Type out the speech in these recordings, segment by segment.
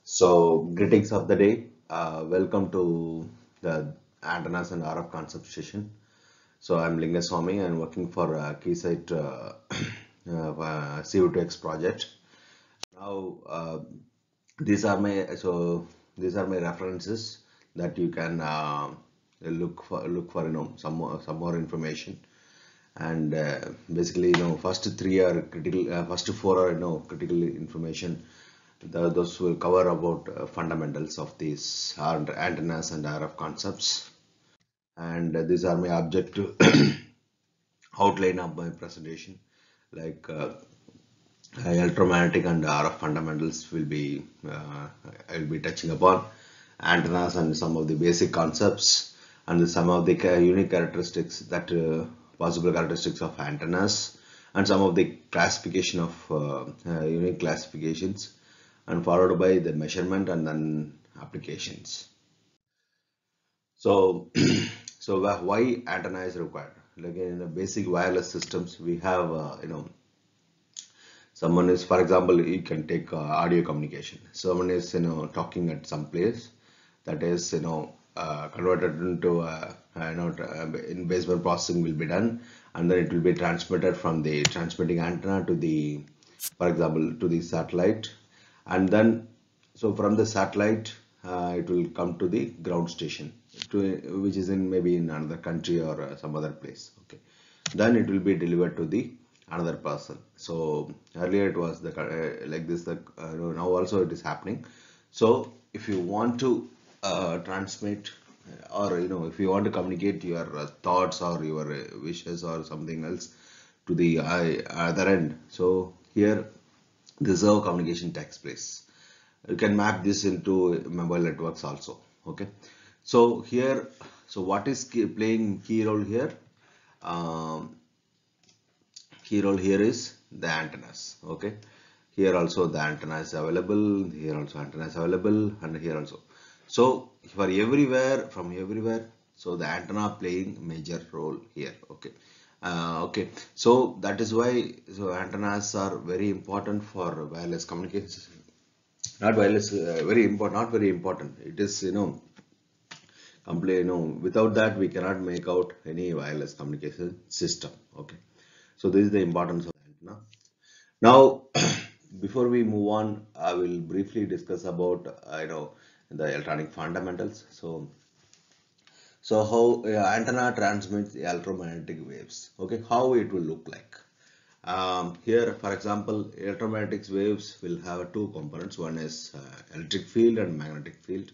So, greetings of the day. Welcome to the Antennas and RF Concept session. So, I'm Lingaswamy and working for Keysight CO2X project. Now, these are my these are my references that you can look for some more information. And basically, first three are critical, first four are critical information. Those will cover about fundamentals of these antennas and RF concepts. And these are my objective outline of my presentation. Like electromagnetic and RF fundamentals will be I will be touching upon antennas and some of the basic concepts and some of the unique characteristics that possible characteristics of antennas and some of the classification of unique classifications and followed by the measurement and then applications. So, why antenna is required? Like in the basic wireless systems, we have someone is, for example, you can take audio communication. Someone is talking at some place that is converted into in baseband processing will be done, and then it will be transmitted from the transmitting antenna to the, for example, to the satellite, and then so from the satellite it will come to the ground station which is in maybe in another country or some other place. Okay, then it will be delivered to the another person. So earlier it was the like this, now also it is happening. So if you want to transmit or if you want to communicate your thoughts or your wishes or something else to the other end, so here this is how communication takes place. You can map this into mobile networks also. Okay, so here, so what is playing key role here? um, Key role here is the antennas. Okay, here also the antenna is available, here also antenna is available, and here also. So for everywhere, from everywhere, so the antenna playing major role here. Okay, okay, so that is why, so antennas are very important for wireless communication. Not wireless, very important, not very important, it is without that we cannot make out any wireless communication system. Okay, so this is the importance of antenna. Now, before we move on, I will briefly discuss about the electronic fundamentals. So how antenna transmits electromagnetic waves. Okay, how it will look like. Here, for example, electromagnetic waves will have two components. One is electric field and magnetic field.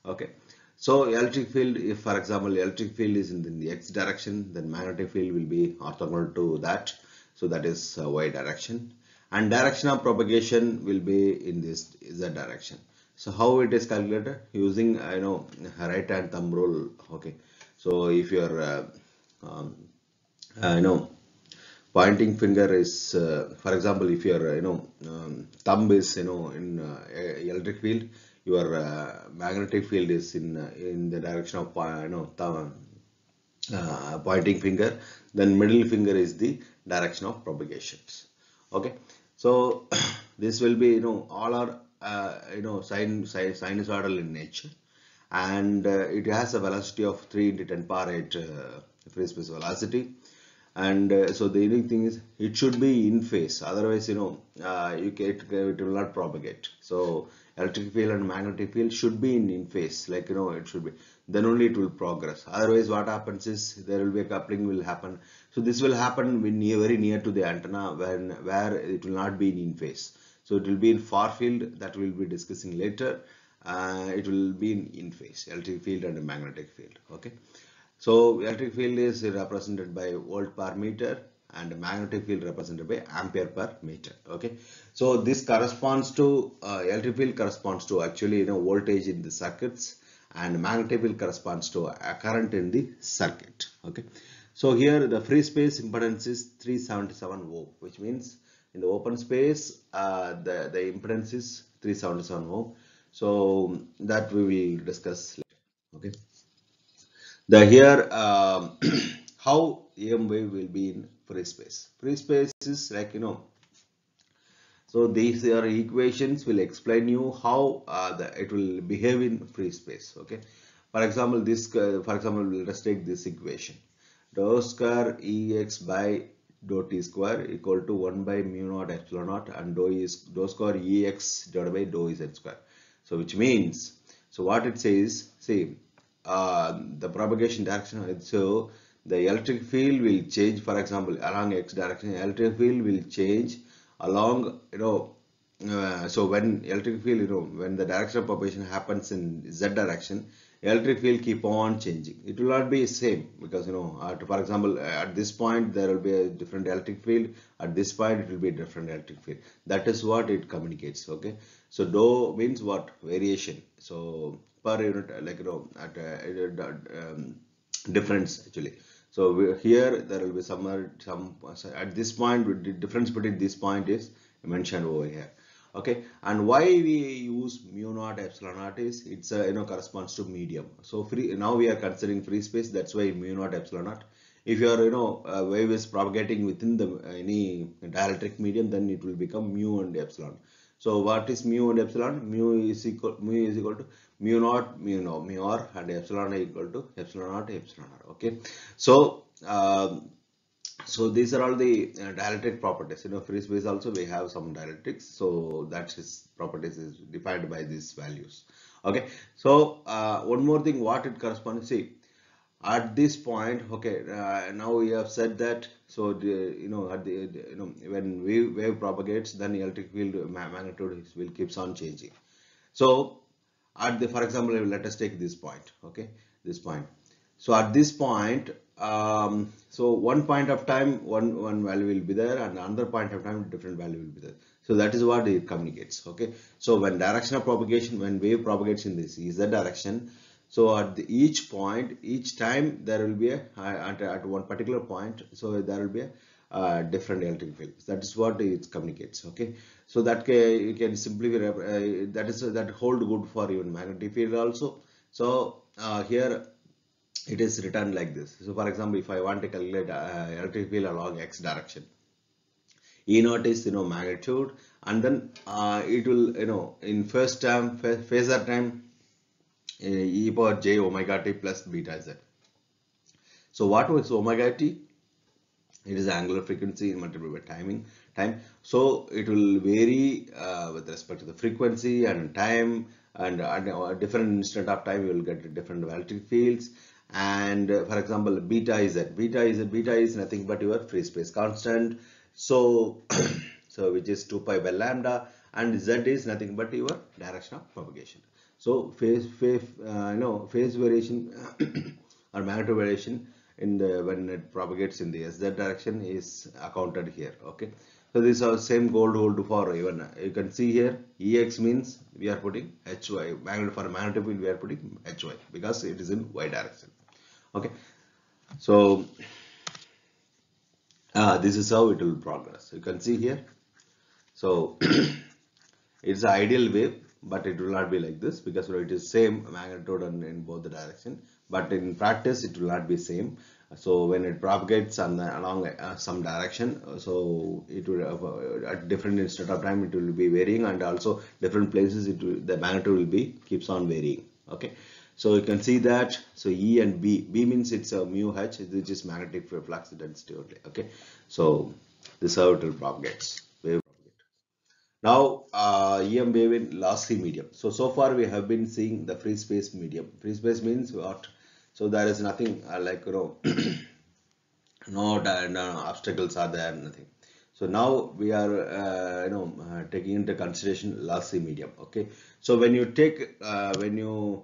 Okay, so electric field, if for example electric field is in the x direction, then magnetic field will be orthogonal to that. So that is y direction, and direction of propagation will be in this z direction. So how it is calculated? Using right hand thumb rule. Okay, so if your uh, you know pointing finger is for example, if your thumb is in electric field, your magnetic field is in the direction of thumb, pointing finger, then middle finger is the direction of propagations. Okay, so this will be all are sinusoidal in nature, and it has a velocity of 3 into 10 power 8 free space velocity. And so the unique thing is it should be in phase, otherwise it will not propagate. So electric field and magnetic field should be in phase, like it should be, then only it will progress. Otherwise what happens is there will be a coupling will happen. So this will happen when very near to the antenna, where it will not be in phase. So it will be in far field, that we will be discussing later. It will be in phase, electric field and magnetic field. Okay, so electric field is represented by volt per meter and magnetic field represented by ampere per meter. Okay, so this corresponds to electric field corresponds to actually voltage in the circuits, and magnetic field corresponds to a current in the circuit. Okay, so here the free space impedance is 377 ohm, which means in the open space the impedance is 377 ohm. So that we will discuss later. Okay, the here how EM wave will be in free space. Free space is like So these are equations will explain you how it will behave in free space. Okay. For example, let's take this equation. Dou square Ex by dou t square equal to 1 by mu naught epsilon naught, and dou square Ex divided by dou z square. So which means, so what it says, see, the propagation direction, so the electric field will change. For example, along x direction, electric field will change along, so when electric field, when the direction of propagation happens in z direction, electric field keep on changing. It will not be same, because for example, at this point there will be a different electric field, at this point it will be a different electric field. That is what it communicates. Okay, so dou means what? Variation. So per unit, like, at difference actually. So here there will be some at this point, the difference between this point is mentioned over here. Okay, and why we use mu naught epsilon naught is, it's corresponds to medium. So free, now we are considering free space, that's why mu naught epsilon naught. If your wave is propagating within the any dielectric medium, then it will become mu and epsilon. So what is mu and epsilon? Mu is equal to mu naught mu r, and epsilon is equal to epsilon naught epsilon r. Okay, so so these are all the dielectric properties. Free space also we have some dielectrics, so that is properties is defined by these values. Okay, so one more thing, what it corresponds. See, at this point, okay, now we have said that. So at when wave propagates, then the electric field magnitude will keeps on changing. So at the, for example, let us take this point. Okay, this point. So at this point, so one point of time, one value will be there, and another point of time, different value will be there. So that is what it communicates. Okay, so when direction of propagation, when wave propagates in this z direction, so at each point, each time there will be at one particular point, so there will be a different electric field. That is what it communicates. Okay, so that you can simply that hold good for even magnetic field also. So here it is written like this. So for example, if I want to calculate electric field along x direction, E naught is magnitude, and then it will in first term, phasor time, e power j omega t plus beta z. So what was omega t? It is angular frequency multiplied by time. So it will vary with respect to the frequency and time, and at a different instant of time you will get different electric fields. And for example, beta is nothing but your free space constant. So so which is 2 pi by lambda, and z is nothing but your direction of propagation. So phase variation or magnitude variation in the when it propagates in the sz direction is accounted here. Okay, so these are same gold hold for even you can see here ex means we are putting hy, magnetic for magnetic field we are putting hy because it is in y direction. Okay, so this is how it will progress. You can see here. So it's an ideal wave, but it will not be like this because it is same magnitude in both the direction, but in practice it will not be same. So when it propagates along some direction, so it will at different instant of time it will be varying, and also different places the magnitude will be keeps on varying. Okay, so you can see that. So E and B means it's a mu h, which is magnetic flux density only. Okay, so this is how it will propagates. Now, EM wave in lossy medium. So far we have been seeing the free space medium. Free space means what? So there is nothing like no obstacles are there, nothing. So now we are taking into consideration lossy medium. Okay. So when you take when you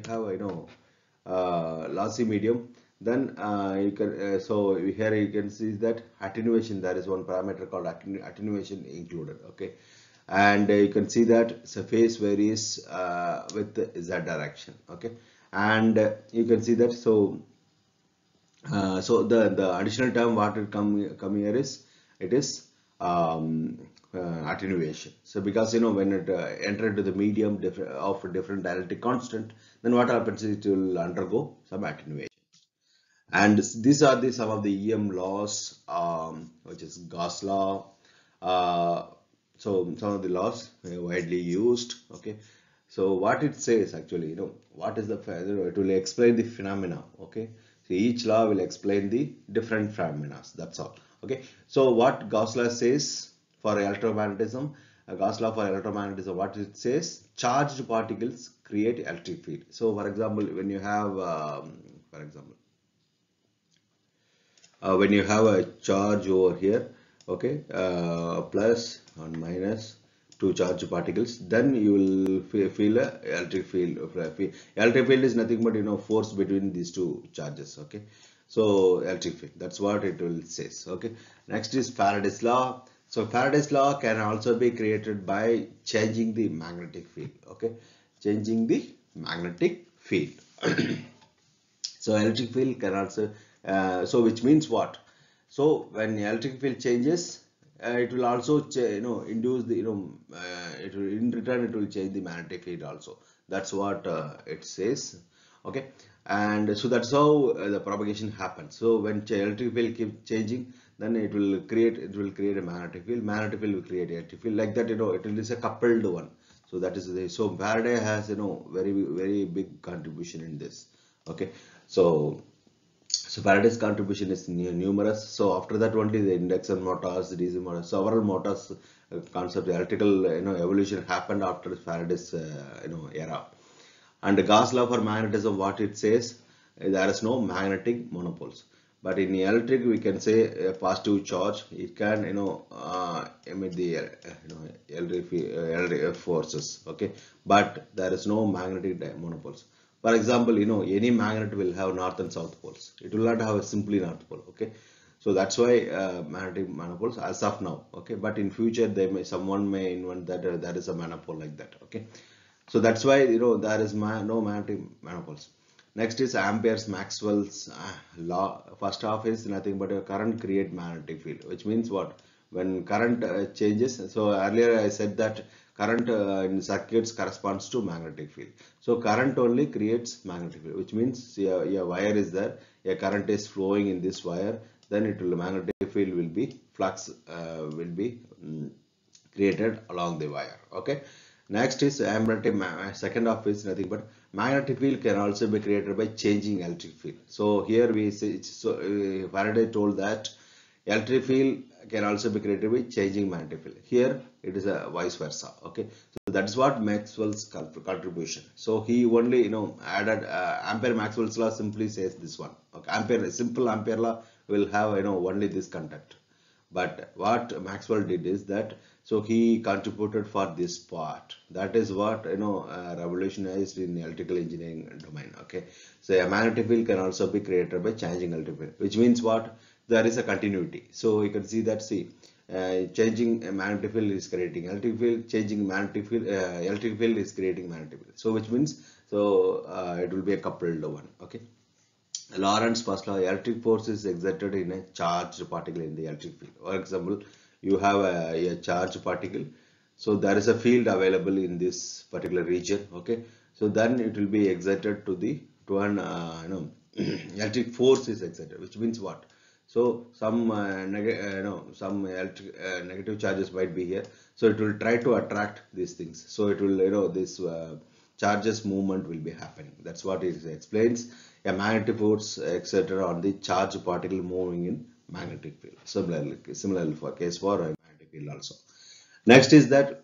have lossy medium, then you can so here you can see that attenuation, there is one parameter called attenuation included. Okay, and you can see that surface varies with the z direction. Okay, and you can see that. So so the additional term what will come here is it is attenuation. So because when it enter into the medium of a different dielectric constant, then what happens is it will undergo some attenuation. And these are some of the EM laws, which is Gauss law, uh, so some of the laws widely used. Okay, so what it says actually, what is the it will explain the phenomena. Okay, so each law will explain the different phenomena. That's all. Okay, so what Gauss law says for electromagnetism, Gauss law for electromagnetism, what it says, charged particles create electric field. So for example, when you have for example when you have a charge over here, okay, plus and minus two charged particles, then you will feel a electric field. Electric field is nothing but force between these two charges. Okay, so electric field, that's what it will says. Okay, next is Faraday's law. So Faraday's law can also be created by changing the magnetic field. Okay, changing the magnetic field. So electric field can also, so which means what? So when electric field changes, it will also induce the it will, in return it will change the magnetic field also. That's what it says. Okay, and so that's how the propagation happens. So when electric field keep changing, then it will create a magnetic field. Magnetic field will create electric field, like that. It is a coupled one. So that is so Faraday has very very big contribution in this. Okay, so Faraday's contribution is numerous. So after that only the induction motors, DC motors, several motors concept, electrical evolution happened after Faraday's era. And the Gauss law for magnetism, what it says, there is no magnetic monopoles. But in electric, we can say a positive charge. It can emit the electric forces. Okay, but there is no magnetic monopoles. For example, any magnet will have north and south poles. It will not have a simply north pole. Okay, so that's why magnetic monopoles as of now. Okay, but in future someone may invent that there is a monopole like that. Okay, so that's why there is no magnetic monopoles. Next is Ampere's Maxwell's law. First half is nothing but a current create magnetic field, which means what? When current changes. So earlier I said that current in circuits corresponds to magnetic field. So current only creates magnetic field, which means a wire is there, a current is flowing in this wire, then magnetic field will be flux will be created along the wire. Okay. Next is second half is nothing but magnetic field can also be created by changing electric field. So here we say, so Faraday told that electric field can also be created by changing magnetic field. Here it is a vice versa. Okay, so that's what Maxwell's contribution. So he only added Ampere. Maxwell's law simply says this one. Okay, simple Ampere law will have only this contact. But what Maxwell did is that, so he contributed for this part. That is what revolutionized in the electrical engineering domain. Okay, so a magnetic field can also be created by changing electric field, which means what? There is a continuity. So you can see that, changing a magnetic field is creating electric field, changing magnetic field, electric field is creating magnetic field. So which means, it will be a coupled one. Okay. Lorentz first law, electric force is exerted in a charged particle in the electric field. For example, you have a charged particle, so there is a field available in this particular region. Okay, so then it will be exerted to an electric force is exerted, which means what? So some some negative charges might be here, so it will try to attract these things. So it will this charges movement will be happening. That's what it explains. A magnetic force etc. on the charged particle moving in magnetic field. Similarly for case for a magnetic field also. Next is that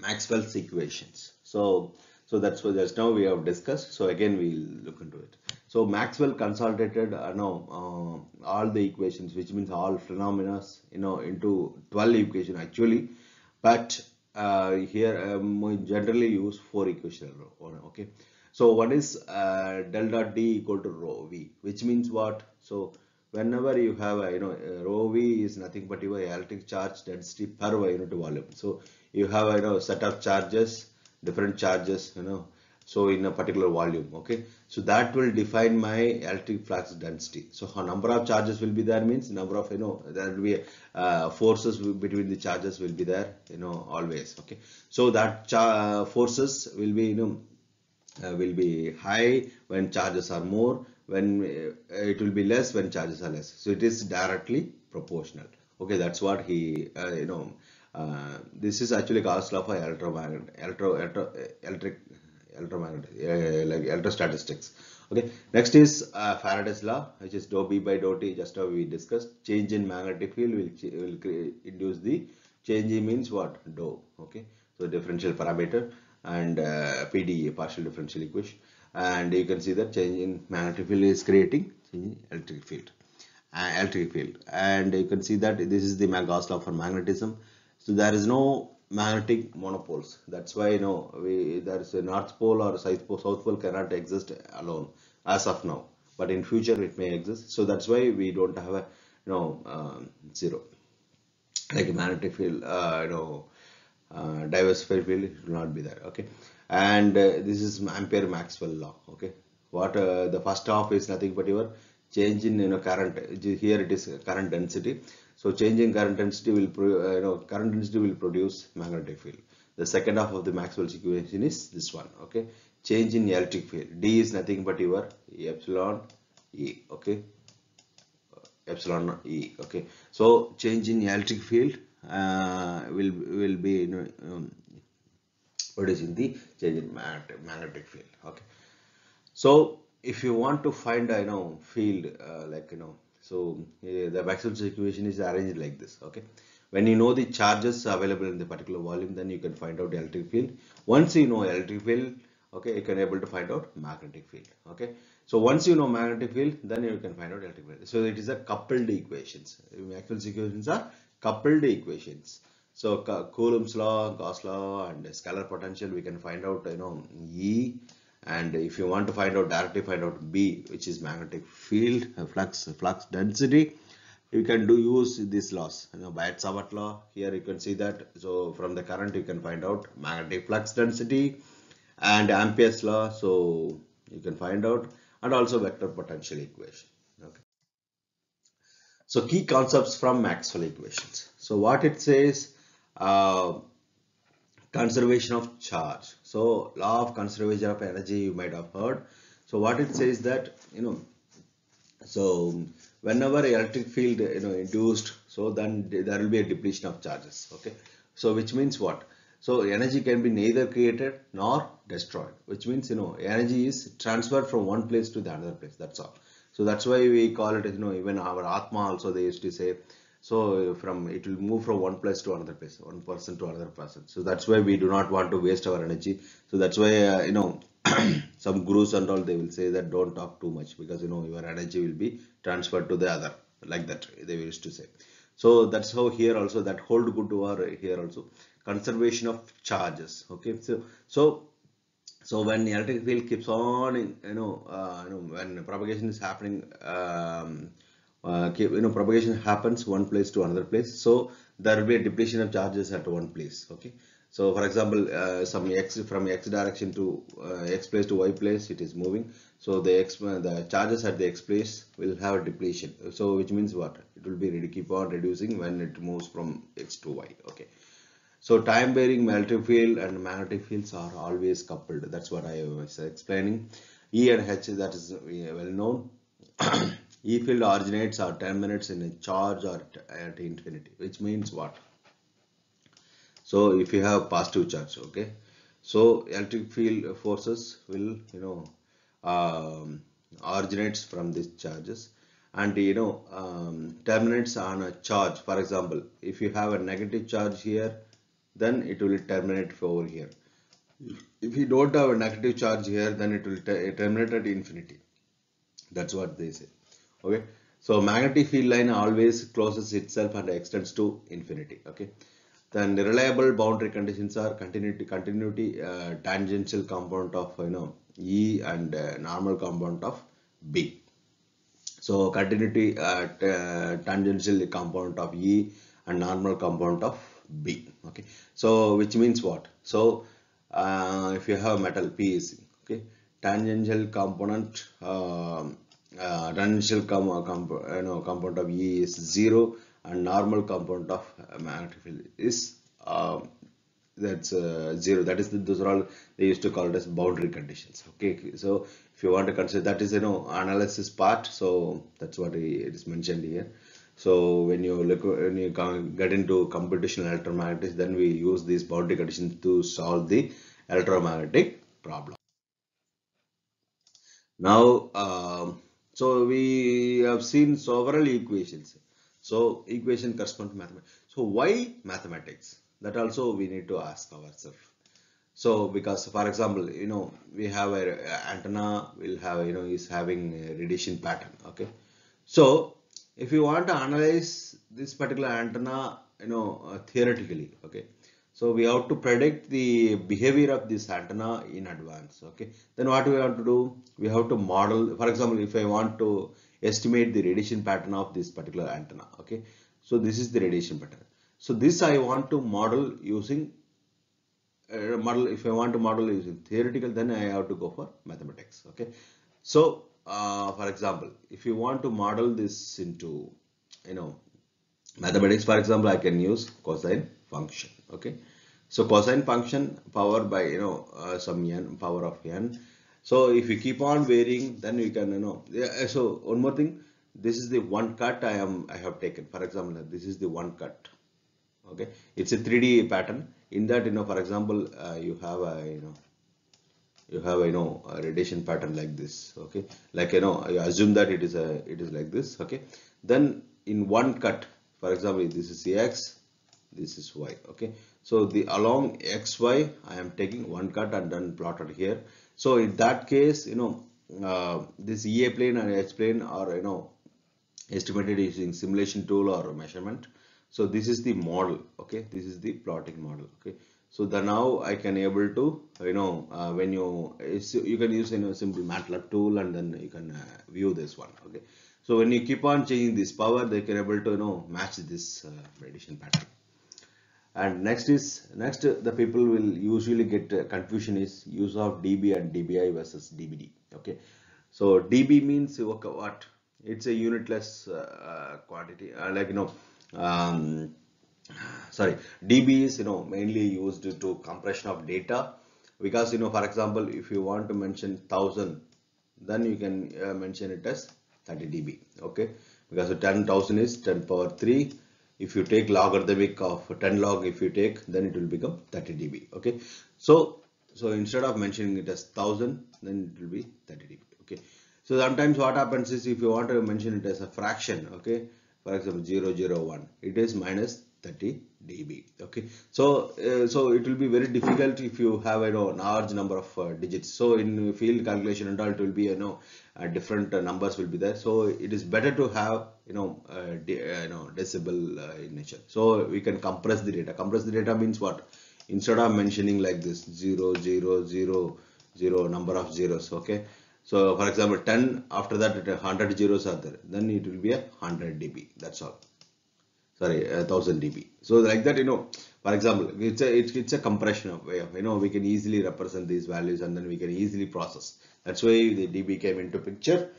Maxwell's equations. So that's what just now we have discussed. So again we'll look into it. So Maxwell consolidated all the equations, which means all phenomena into 12 equations actually, but here we generally use 4 equations. Okay, so one is del dot D equal to rho V, which means what? So whenever you have rho V is nothing but your electric charge density per unit volume. So you have set of charges, different charges, so in a particular volume. Okay, so that will define my electric flux density. So a number of charges will be there, means number of there will be forces between the charges will be there always. Okay, so that forces will be high when charges are more, when it will be less when charges are less. So it is directly proportional. Okay, that's what he This is actually Gauss law for like electrostatistics. Okay, next is Faraday's law, which is dou B by dou T, just how we discussed. Change in magnetic field will induce the change in means what? Dou. Okay, so differential parameter and PDE, partial differential equation, and you can see that change in magnetic field is creating change in electric field, and you can see that this is the Gauss law for magnetism. So there is no magnetic monopoles. That's why there is a north pole or south pole cannot exist alone as of now. But in future it may exist. So that's why we don't have a zero like a magnetic field. Diversified field, it will not be there. Okay, and this is Ampere Maxwell law. Okay, what the first half is nothing but your change in current. Here it is current density. So change in current density will current density will produce magnetic field. The second half of the Maxwell's equation is this one. Okay, change in electric field. D is nothing but your epsilon E. Okay, epsilon E. Okay, so change in electric field will be producing the change in magnetic field. Okay, so if you want to find field the Maxwell's equation is arranged like this. Okay, when you know the charges available in the particular volume, then you can find out the electric field. Once you know electric field, okay, you can able to find out magnetic field. Okay, so once you know magnetic field, then you can find out electric field. So it is a coupled equations. Maxwell's equations are coupled equations. So Coulomb's law, Gauss law, and scalar potential, we can find out E, and if you want to find out directly find out B, which is magnetic field, flux density, you can use this laws. Biot-Savart law. Here you can see that. So from the current you can find out magnetic flux density, and Ampere's law. So you can find out, and also vector potential equation. Okay. So key concepts from Maxwell equations. So what it says, conservation of charge. So law of conservation of energy you might have heard. So what it says that so whenever electric field induced, so then there will be a depletion of charges. Okay, so which means what? So energy can be neither created nor destroyed, which means energy is transferred from one place to the another place. That's all. So that's why we call it even our Atma also they used to say. So from it will move from one place to another place, one person to another person. So that's why we do not want to waste our energy. So that's why some gurus and all they will say that don't talk too much, because your energy will be transferred to the other, like that they used to say. So that's how here also that hold good to our here also conservation of charges. Okay, so when the electric field keeps on when propagation is happening, propagation happens one place to another place, so there will be a depletion of charges at one place. Okay, so for example, some x from x direction to x place to y place it is moving, so the charges at the x place will have a depletion. So which means what? It will be keep on reducing when it moves from x to y. Okay, so time varying electric field and magnetic fields are always coupled. That's what I was explaining. E and H, that is well known. E field originates or terminates in a charge or at infinity, which means what? So if you have positive charge, okay, so electric field forces will originates from these charges, and terminates on a charge. For example, if you have a negative charge here, then it will terminate over here. If you don't have a negative charge here, then it will terminate at infinity. That's what they say. Okay, so magnetic field line always closes itself and extends to infinity. Okay, then the reliable boundary conditions are continuity, tangential component of E, and normal component of B. So continuity, tangential component of E and normal component of B. Okay, so which means what? So if you have metal PEC, okay, tangential component, component of E is 0, and normal component of magnetic field is that's 0. That is those are all they used to call it as boundary conditions. Okay, so if you want to consider, that is analysis part, so that's what it is mentioned here. So when you get into computational electromagnetics, then we use these boundary conditions to solve the electromagnetic problem. Now, so we have seen several equations. So equation correspond to mathematics. So why mathematics? That also we need to ask ourselves. So because for example, we have a antenna will have, is having a radiation pattern. Okay. So if you want to analyze this particular antenna, theoretically, okay. So we have to predict the behavior of this antenna in advance. Okay. Then what we have to do? We have to model. For example, if I want to estimate the radiation pattern of this particular antenna. Okay. So this is the radiation pattern. So this I want to model using model. If I want to model using theoretical, then I have to go for mathematics. Okay. So for example, if you want to model this into you know mathematics, for example, I can use cosine function. Okay. So cosine function power by some n power of n. So if you keep on varying, then you can yeah, so one more thing, this is the one cut I have taken. For example, this is the one cut. Okay, it's a 3D pattern. In that, for example, you have a a radiation pattern like this. Okay, like you assume that it is like this. Okay, then in one cut, for example, this is x, this is y. Okay, so the along xy I am taking one cut and then plotted here. So in that case, this EA plane and H plane are estimated using simulation tool or measurement. So this is the model. Okay, this is the plotting model. Okay, so the now I can able to when you can use simple MATLAB tool, and then you can view this one. Okay, so when you keep on changing this power, they can able to match this radiation pattern. And next the people will usually get confusion is use of dB and dBi versus dBd. Okay, so dB means what? It's a unitless quantity, like um, sorry, dB is mainly used to compression of data, because for example, if you want to mention 1000, then you can mention it as 30 dB. Okay, because 10,000 is 10 power 3. If you take logarithmic of 10 log, if you take, then it will become 30 dB. Okay, so instead of mentioning it as 1000, then it will be 30 dB. Okay, so sometimes what happens is, if you want to mention it as a fraction, okay, for example 001, it is minus 30 dB. Okay, so it will be very difficult if you have large number of digits. So in field calculation and all, it will be different numbers will be there. So it is better to have decibel in nature. So we can compress the data. Compress the data means what? Instead of mentioning like this 0, 0, 0, 0 number of zeros. Okay, so for example 10, after that 100 zeros are there, then it will be a 100 dB. That's all. Sorry, 1000 dB. So like that, for example, it's a compression of way of, we can easily represent these values, and then we can easily process. That's why the dB came into picture.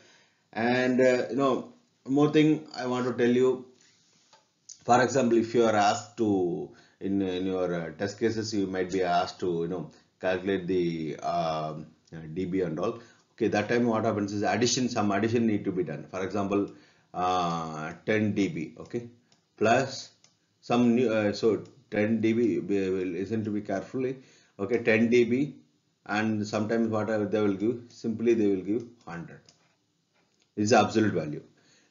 And one more thing I want to tell you. For example, if you are asked to in your test cases, you might be asked to calculate the dB and all. Okay, that time what happens is some addition need to be done. For example, 10 dB. Okay, plus some new, so 10 dB, will listen to me carefully. Okay, 10 dB, and sometimes whatever they will give, simply they will give 100. This is the absolute value.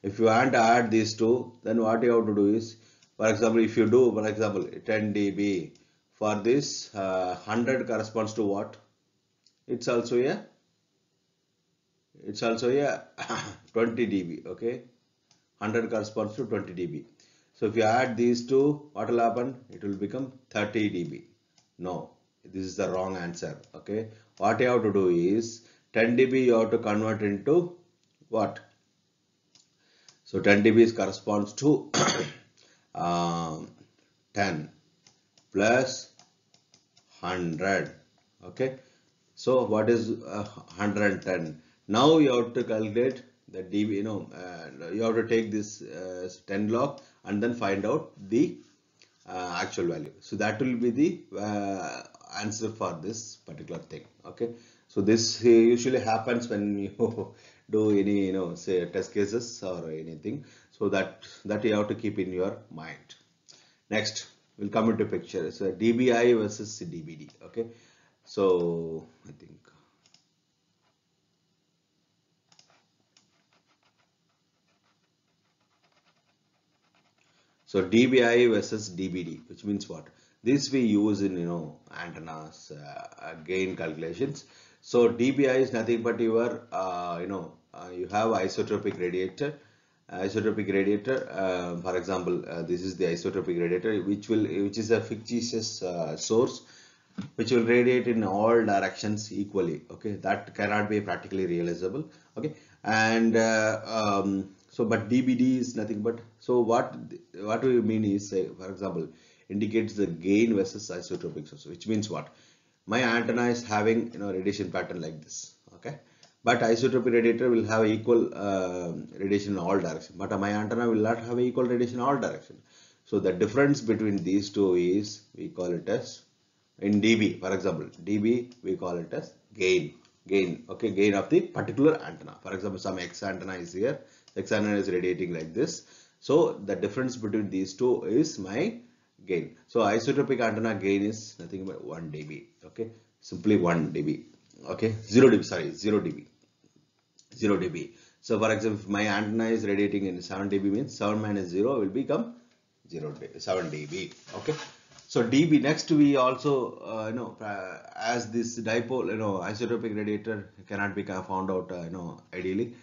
If you want to add these two, then what you have to do is, for example, if you do, for example, 10 dB, for this 100 corresponds to what? It's also a 20 dB. Okay, 100 corresponds to 20 dB. So if you add these two, what will happen? It will become 30 dB. No, this is the wrong answer. Okay, what you have to do is 10 dB you have to convert into what? So 10 dB corresponds to 10 plus 100. Okay, so what is 110? Now you have to calculate the dB. You have to take this 10 log and then find out the actual value. So that will be the answer for this particular thing. Okay, so this usually happens when you do any say test cases or anything. So that you have to keep in your mind. Next, we'll come into picture. So DBI versus DBD. Okay, so I think so DBI versus DBD, which means what? This we use in antennas gain calculations. So DBI is nothing but your you have isotropic radiator. For example, this is the isotropic radiator, which is a fictitious source which will radiate in all directions equally. Okay, that cannot be practically realizable. Okay, and so but DBD is nothing but, so what we mean is, say for example, indicates the gain versus isotropic source, which means what? My antenna is having radiation pattern like this. Okay, but isotropic radiator will have equal radiation in all directions, but my antenna will not have equal radiation in all directions. So the difference between these two is, we call it as, in dB, for example, dB we call it as gain. Okay, gain of the particular antenna. For example, some X antenna is here, X antenna is radiating like this, so the difference between these two is my gain. So isotropic antenna gain is nothing but 1 dB. Okay, simply 1 dB. Okay, 0 dB, sorry, 0 dB, 0 dB. So for example, if my antenna is radiating in 7 dB, means 7 minus 0 will become 7 dB. Okay, so dB. Next, we also as this dipole, isotropic radiator cannot be found out ideally.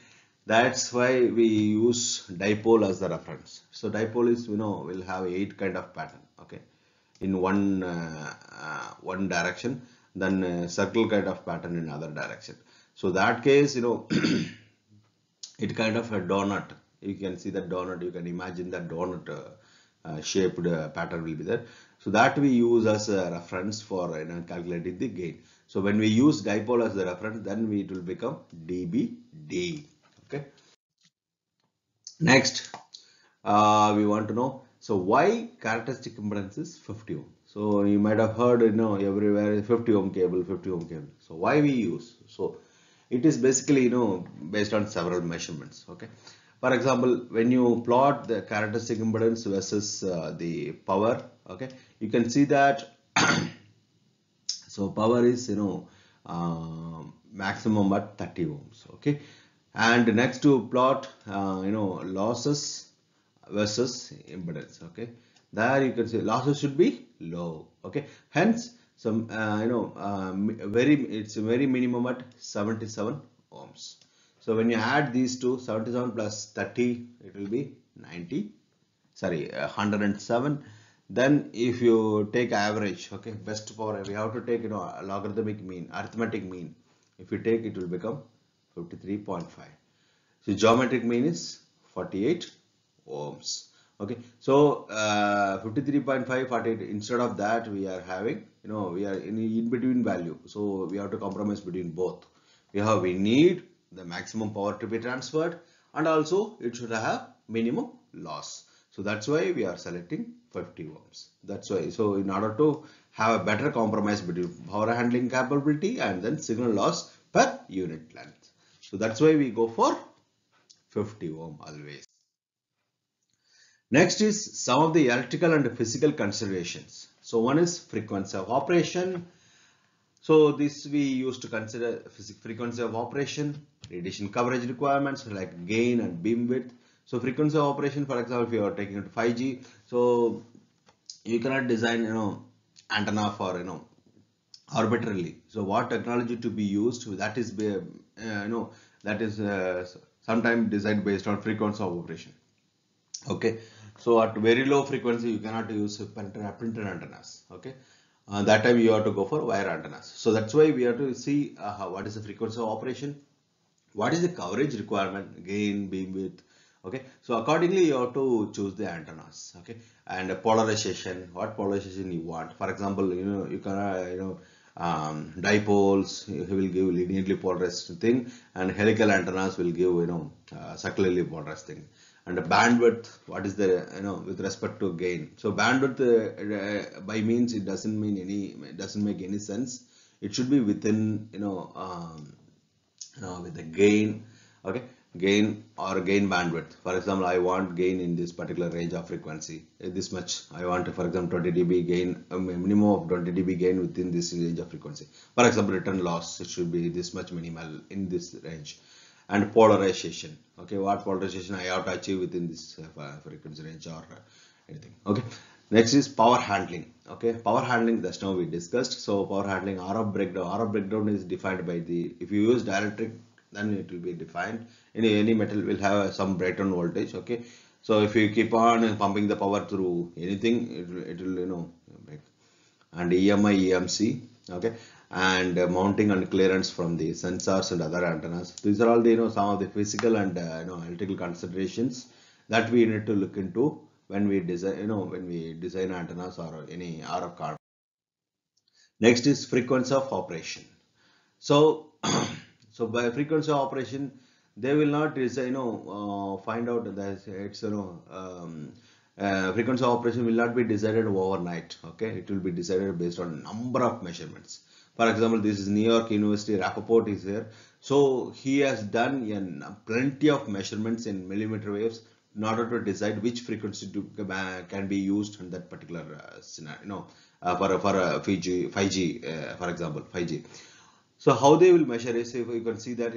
That's why we use dipole as the reference. So dipole is, will have 8 kind of pattern. Okay, in one direction, then circle kind of pattern in other direction. So that case, it kind of a donut. You can see that donut. You can imagine that donut shaped pattern will be there. So that we use as a reference for calculating the gain. So when we use dipole as the reference, then it will become dBd. Okay. Next, we want to know, so why characteristic impedance is 50 ohm? So you might have heard, everywhere 50 ohm cable, 50 ohm cable. So why we use? So it is basically, based on several measurements. Okay. For example, when you plot the characteristic impedance versus the power, okay, you can see that so power is, maximum at 30 ohms. Okay. And next to plot, losses versus impedance. Okay, there you can see losses should be low. Okay, hence some it's very minimum at 77 ohms. So when you add these two, 77 plus 30, it will be 90, sorry, 107. Then if you take average, okay, best power, we have to take a logarithmic mean, arithmetic mean. If you take, it will become 53.5. So geometric mean is 48 ohms. Okay, so 53.5, 48. Instead of that, we are having, we are in between value. So we have to compromise between both. We need the maximum power to be transferred, and also it should have minimum loss. So that's why we are selecting 50 ohms. That's why. So in order to have a better compromise between power handling capability and then signal loss per unit length. So that's why we go for 50 ohm always. Next is some of the electrical and physical considerations. So one is frequency of operation. So this we used to consider frequency of operation, radiation coverage requirements like gain and beam width. So frequency of operation, for example, if you are taking it to 5G, so you cannot design antenna for arbitrarily. So what technology to be used, that is that is sometimes designed based on frequency of operation. Okay, so at very low frequency you cannot use printed antennas. Okay, that time you have to go for wire antennas. So that's why we have to see what is the frequency of operation, what is the coverage requirement, gain, beam width. Okay, so accordingly you have to choose the antennas. Okay, and polarization, what polarization you want. For example, you can dipoles will give linearly polarized thing, and helical antennas will give circularly polarized thing. And the bandwidth, what is the with respect to gain. So bandwidth by means it doesn't make any sense. It should be within with the gain. Okay, gain or gain bandwidth. For example, I want gain in this particular range of frequency, this much. I want, for example, 20 dB gain, a minimum of 20 dB gain within this range of frequency. For example, return loss, it should be this much minimal in this range. And polarization, okay, what polarization I have to achieve within this frequency range or anything. Okay, next is power handling. Okay, power handling, that's now we discussed. So power handling, RF breakdown is defined by the, if you use dielectric, then it will be defined. Any metal will have some breakdown voltage. Okay, so if you keep on pumping the power through anything, it will break. And EMI, EMC, okay, and mounting and clearance from the sensors and other antennas. These are all the some of the physical and electrical considerations that we need to look into when we design antennas or any RF card. Next is frequency of operation. So so by frequency of operation, they will not find out that it's frequency of operation will not be decided overnight. Okay, it will be decided based on number of measurements. For example, this is New York University, Rappaport is here. So he has done plenty of measurements in millimeter waves in order to decide which frequency can be used in that particular scenario. For 5G, for example, 5G. So how they will measure is, if you can see that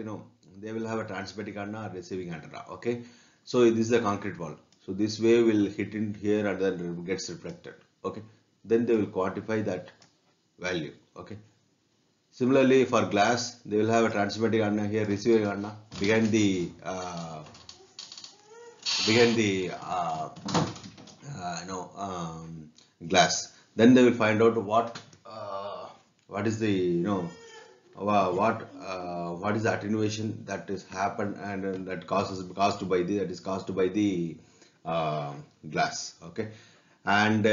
they will have a transmitting antenna or receiving antenna. Okay, so this is a concrete wall. So this wave will hit in here and then gets reflected. Okay, then they will quantify that value. Okay, similarly for glass, they will have a transmitting antenna here, receiving antenna behind the glass. Then they will find out what is the what is the attenuation that is happened, and that is caused by the glass. Okay, and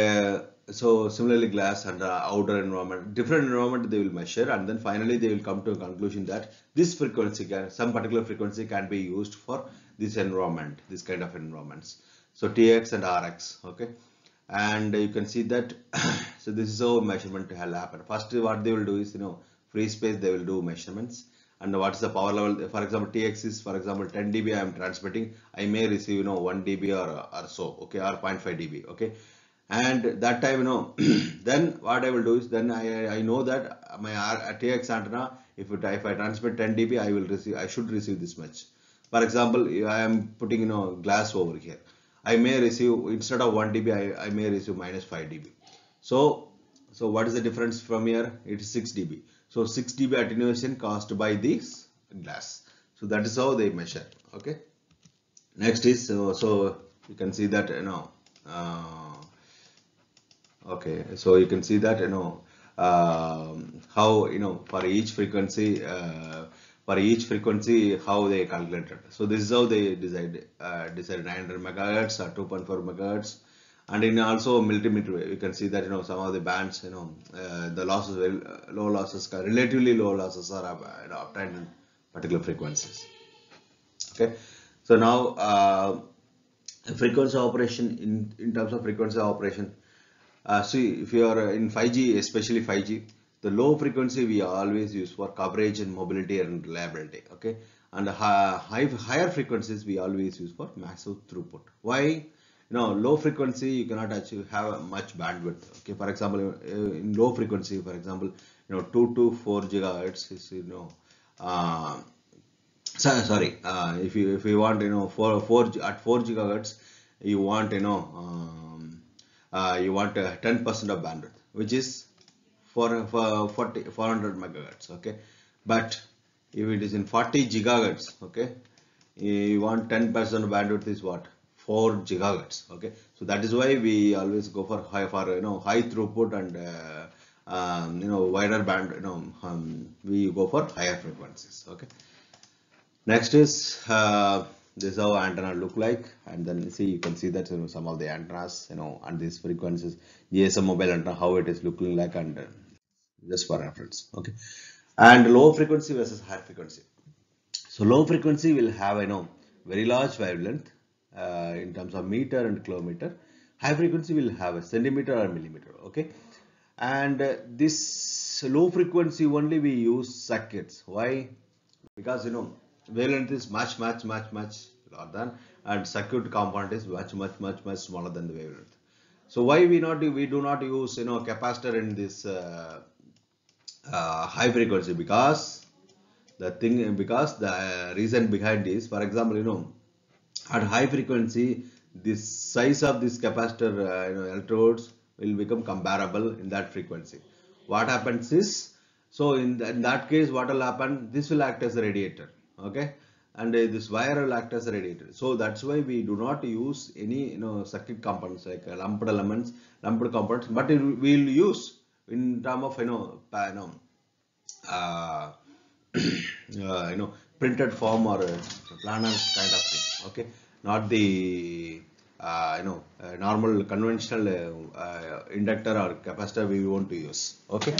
so similarly glass and outer environment, different environment they will measure, and then finally they will come to a conclusion that this frequency some particular frequency can be used for this environment, this kind of environments. So TX and RX. Okay, and you can see that so this is how measurement will happen. First, what they will do is free space they will do measurements, and what is the power level. For example, TX is, for example, 10 dB I am transmitting, I may receive 1 dB or so. Okay, or 0.5 dB. Okay, and that time then what I will do is, then I know that my TX antenna, if I transmit 10 dB, I should receive this much. For example, I am putting glass over here, I may receive, instead of 1 dB, I may receive minus 5 dB. So what is the difference from here? It is 6 dB. So 6 dB attenuation caused by this glass. So that is how they measure. Okay, next is, so you can see that okay, so you can see that how for each frequency how they calculated. So this is how they decide 900 megahertz or 2.4 megahertz. And in also millimeter wave, you can see that some of the bands, the losses, very low losses, relatively low losses are obtained in particular frequencies. Okay, so now frequency operation, in terms of frequency operation, see, if you are in 5G, especially 5G, the low frequency we always use for coverage and mobility and reliability. Okay, and higher frequencies we always use for massive throughput. Why? Low frequency you cannot actually have much bandwidth. Okay, for example, in low frequency, for example, 2 to 4 gigahertz is uh, sorry, if you want at 4 gigahertz, you want you want 10% of bandwidth, which is for 400 megahertz. Okay, but if it is in 40 gigahertz, okay, you want 10% bandwidth is what, 4 gigahertz. Okay, so that is why we always go for high throughput and wider band. We go for higher frequencies. Okay, next is this is how antenna look like, and then see, you can see that some of the antennas and these frequencies, GSM mobile antenna, how it is looking like, and just for reference. Okay, and low frequency versus high frequency. So low frequency will have very large wavelength in terms of meter and kilometer. High frequency will have a centimeter or millimeter. Okay, and this low frequency only we use circuits. Why? Because wavelength is much larger than, and circuit component is much smaller than the wavelength. So why we do not use capacitor in this high frequency? Because the reason behind is, for example, at high frequency, the size of this capacitor electrodes will become comparable in that frequency. What happens is, so in that case, what will happen? This will act as a radiator, okay, and this wire will act as a radiator. So that's why we do not use any circuit components like lumped components, but we will use in term of uh, printed form or planar kind of thing, okay, not the normal conventional inductor or capacitor we want to use, okay.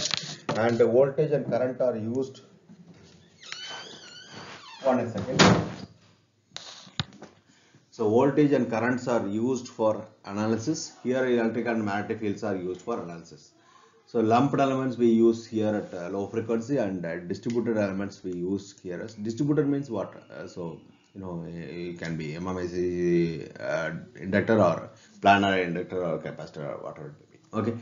And the voltage and current are used, one second. So voltage and currents are used for analysis. Here electric and magnetic fields are used for analysis. So lumped elements we use here at low frequency, and distributed elements we use here. As distributed means what? So it can be MMIC inductor or planar inductor or capacitor or whatever it may be. Okay.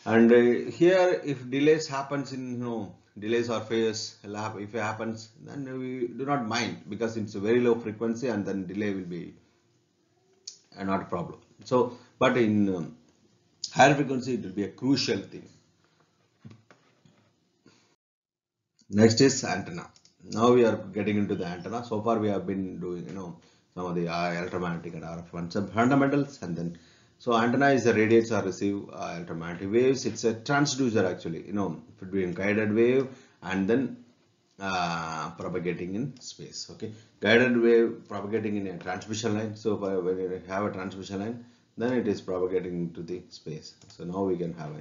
And here, if delays happens in delays or phase, if it happens, then we do not mind, because it's a very low frequency, and then delay will be not a problem. So, but in higher frequency, it will be a crucial thing. Next is antenna. Now we are getting into the antenna. So far we have been doing some of the electromagnetic and RF fundamentals, and then so antenna is a radiates or receive electromagnetic waves. It's a transducer actually, between guided wave and then propagating in space. Okay, guided wave propagating in a transmission line. So when you have a transmission line, then it is propagating into the space. So now we can have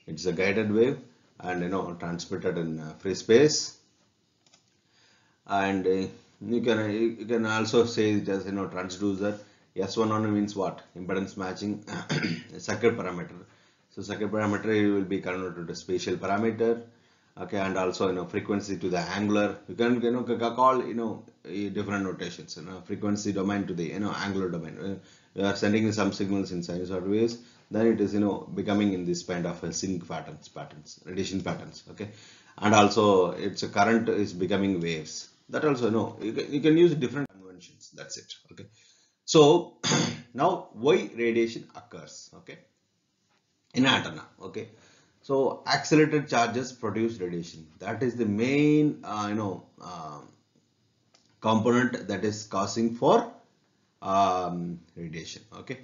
it's a guided wave, and transmitted in free space. And you can also say it as transducer. S1 means what? Impedance matching circuit parameter. So circuit parameter will be converted to spatial parameter, okay, and also frequency to the angular. You can call different notations. Frequency domain to the angular domain. You are sending some signals in sinusoid waves, then it is becoming in this kind of sync patterns, radiation patterns, okay, and also its current is becoming waves. That also you can use different conventions. That's it, okay. So now why radiation occurs, okay, in antenna, okay. So accelerated charges produce radiation. That is the main component that is causing for radiation, okay.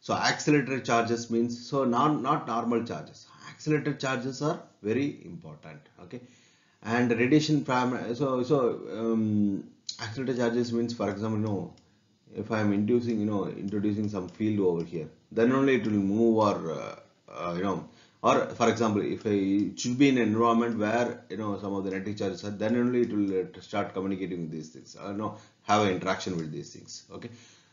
So accelerated charges means, so not normal charges. Accelerated charges are very important, okay. And radiation parameter, accelerated charges means, for example, if I am introducing some field over here, then only it will move, or or for example, if it should be in an environment where some of the kinetic charges are, then only it will start communicating with these things, have an interaction with these things, okay.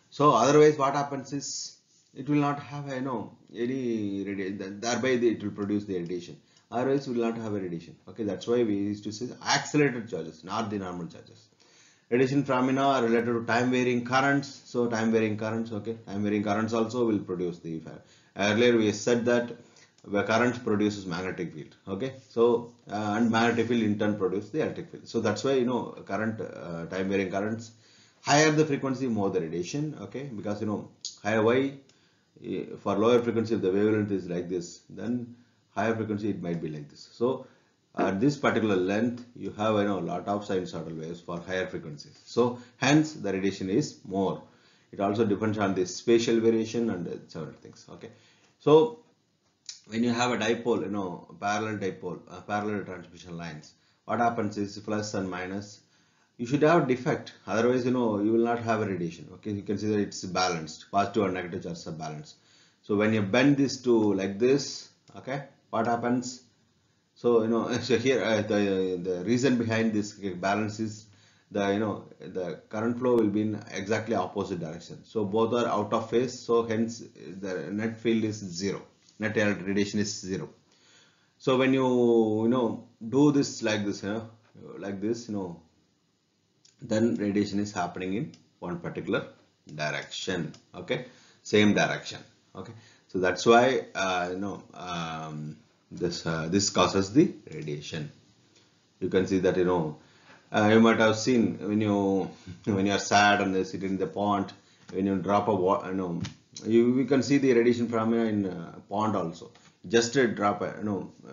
So otherwise what happens is, it will not have any radiation, thereby it will produce the radiation. Otherwise we will not have a radiation, okay. That's why we used to say accelerated charges, not the normal charges. Radiation phenomena are related to time varying currents. So time varying currents, okay, time varying currents also will produce the effect. Earlier we said that the current produces magnetic field, okay. So and magnetic field in turn produce the electric field. So that's why current time varying currents, higher the frequency, more the radiation, okay, because higher why, for lower frequency if the wavelength is like this, then higher frequency it might be like this. So at this particular length you have a lot of sinusoidal waves for higher frequencies, so hence the radiation is more. It also depends on the spatial variation and several things, okay. So when you have a dipole, parallel dipole, parallel transmission lines, what happens is plus and minus, you should have defect, otherwise you will not have a radiation, okay. You can see that it's balanced, positive and negative charges are balanced. So when you bend this to like this, okay, what happens? So so here the reason behind this balance is the current flow will be in exactly opposite direction. So both are out of phase. So hence the net field is zero. Net radiation is zero. So when you do this like this, like this, then radiation is happening in one particular direction. Okay, same direction. Okay, so that's why this causes the radiation. You can see that you might have seen when when you are sad and you sit in the pond, when you drop a water, we can see the radiation phenomena in pond also. Just a drop a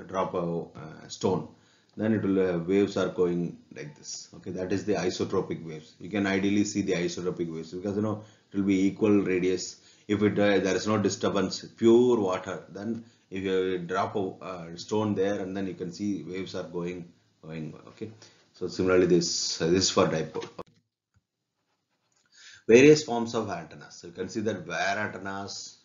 drop a stone, then it will waves are going like this. Okay, that is the isotropic waves. You can ideally see the isotropic waves because it will be equal radius. If there is no disturbance, pure water, then if you drop a stone there, and then you can see waves are going. Okay, so similarly this is for dipole. Various forms of antennas. So you can see that wire antennas,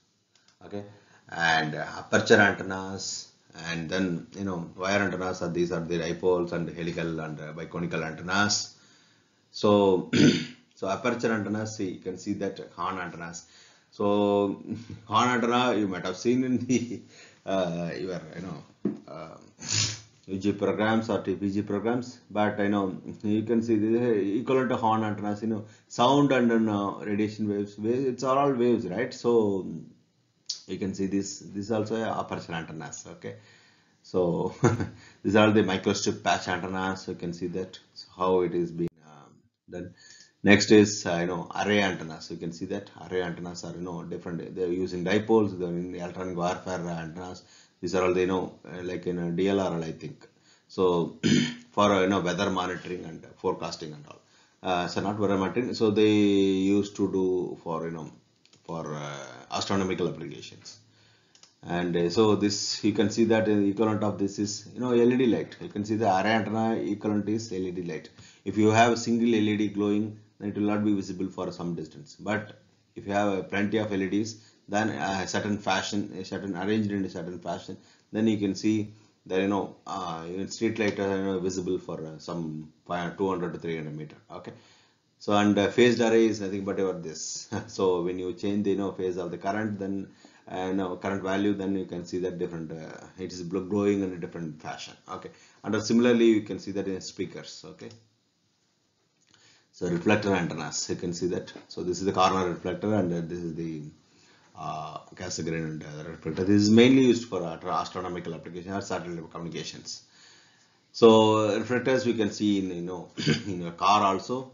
okay, and aperture antennas, and then wire antennas are these are the dipoles and helical and biconical antennas. So so aperture antennas, see, you can see that horn antennas. So horn antenna you might have seen in the your UG programs or TPG programs, but you can see the equivalent to horn antennas, sound and radiation waves, it's all waves, right? So you can see this also a aperture antennas. Okay, so these are the microstrip patch antennas. You can see that, so how it is being done. Next is array antennas. You can see that array antennas are different. They are using dipoles. They are in the electronic warfare antennas. These are all like in a DLRL, I think. So for weather monitoring and forecasting and all. So not weather monitoring. So they used to do for for astronomical applications. And so this, you can see that the equivalent of this is LED light. You can see the array antenna equivalent is LED light. If you have a single LED glowing, then it will not be visible for some distance. But if you have plenty of LEDs, then a certain fashion, a certain arranged in a certain fashion, then you can see that even street light are visible for some 200 to 300 meter. Okay. So and phased array is nothing but about this. So when you change the phase of the current, then current value, then you can see that different. It is glowing in a different fashion. Okay, and similarly you can see that in speakers. Okay, so reflector antennas, you can see that. So this is the corner reflector, and this is the Cassegrain reflector. This is mainly used for astronomical applications or satellite communications. So reflectors we can see in in your car also.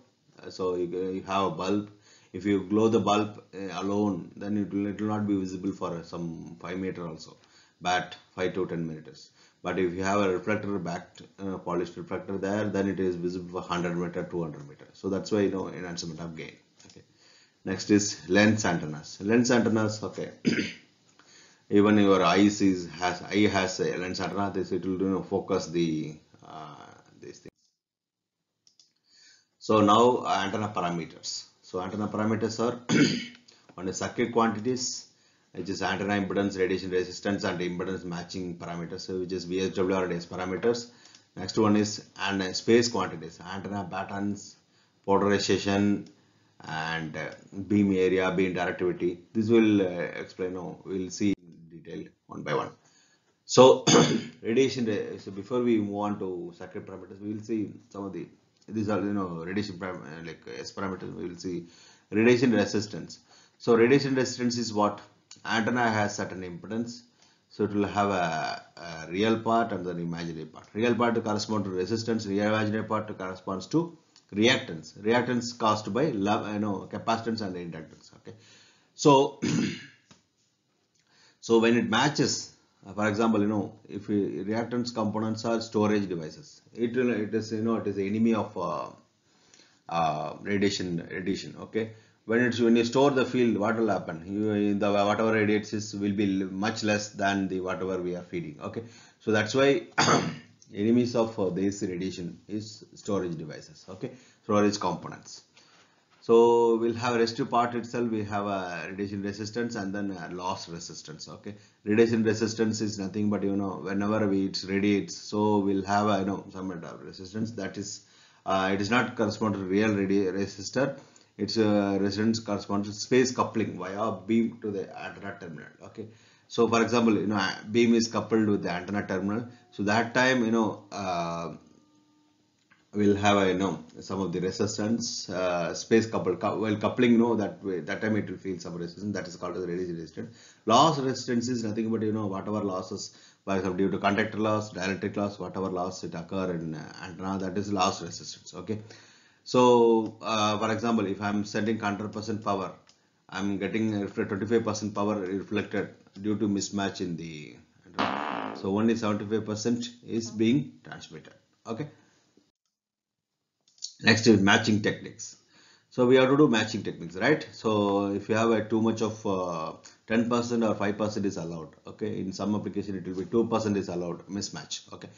So you have a bulb. If you glow the bulb alone, then it will not be visible for some 5 meter also, but 5 to 10 meters. But if you have a reflector backed polished reflector there, then it is visible for 100 meter, 200 meter. So that's why enhancement of gain. Okay. Next is lens antennas. Lens antennas. Okay. Even your eye has a lens antenna. This it will focus the these things. So now antenna parameters. So antenna parameters are one is circuit quantities, which is antenna impedance, radiation resistance, and impedance matching parameters, so which is VSWR and S parameters. Next one is space quantities, antenna patterns, polarization, and beam area, beam directivity. This will explain. We'll see in detail one by one. So radiation. So before we move on to circuit parameters, we will see some of the these are radiation like S parameters. We will see radiation resistance. So radiation resistance is what antenna has certain impedance. So it will have a real part and then imaginary part. Real part corresponds to resistance. Real imaginary part corresponds to reactance. Reactance caused by capacitance and inductance. Okay. So so when it matches, for example, if reactance components are storage devices, it is it is the enemy of radiation. Okay, when you store the field, what will happen? The whatever radiates will be much less than the whatever we are feeding. Okay, so that's why enemies of this radiation is storage devices. Okay, storage components. So we'll have resistive part itself. We have a radiation resistance and then a loss resistance. Okay, radiation resistance is nothing but whenever it radiates, so we'll have a some resistance that is it is not correspond to real resistor. Its resistance corresponds to space coupling via beam to the antenna terminal. Okay, so for example, beam is coupled with the antenna terminal. So that time we'll have some of the resistance space coupled while coupling that time it will feel some resistance, that is called as radiation resistance. Loss resistance is nothing but whatever losses, for example due to conductor loss, dielectric loss, whatever loss it occur in antenna, that is loss resistance. Okay, so for example if I'm sending 100% power, I'm getting 25% power reflected due to mismatch in the antenna. So only 75% is being transmitted. Okay. Next is matching techniques. So we have to do matching techniques, right? So if you have a too much of 10% or 5% is allowed. Okay, in some application it will be 2% is allowed mismatch. Okay,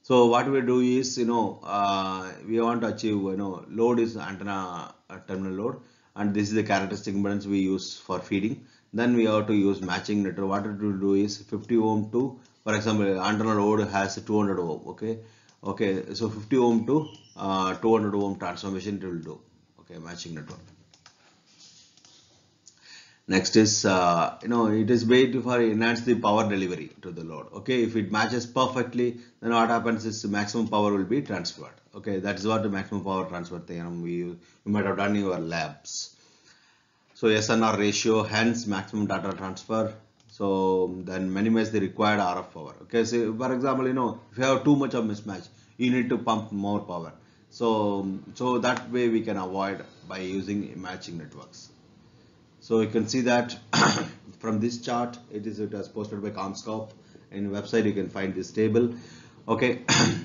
so what we do is we want to achieve load is antenna terminal load, and this is the characteristic impedance we use for feeding. Then we have to use matching network. What it will do is 50 ohm to, for example, antenna load has 200 ohm. Okay, so 50 ohm to 200 ohm transformation it will do. Okay, matching network. Next is it is made for enhance the power delivery to the load. Okay, if it matches perfectly, then what happens is the maximum power will be transferred. Okay, that is what the maximum power transfer theorem you might have done in your labs. So SNR ratio, hence maximum data transfer. So then minimize the required RF power. Okay, so for example, if you have too much of mismatch, you need to pump more power. So that way we can avoid by using matching networks. So you can see that from this chart, it was posted by Comscope. In website you can find this table. Okay,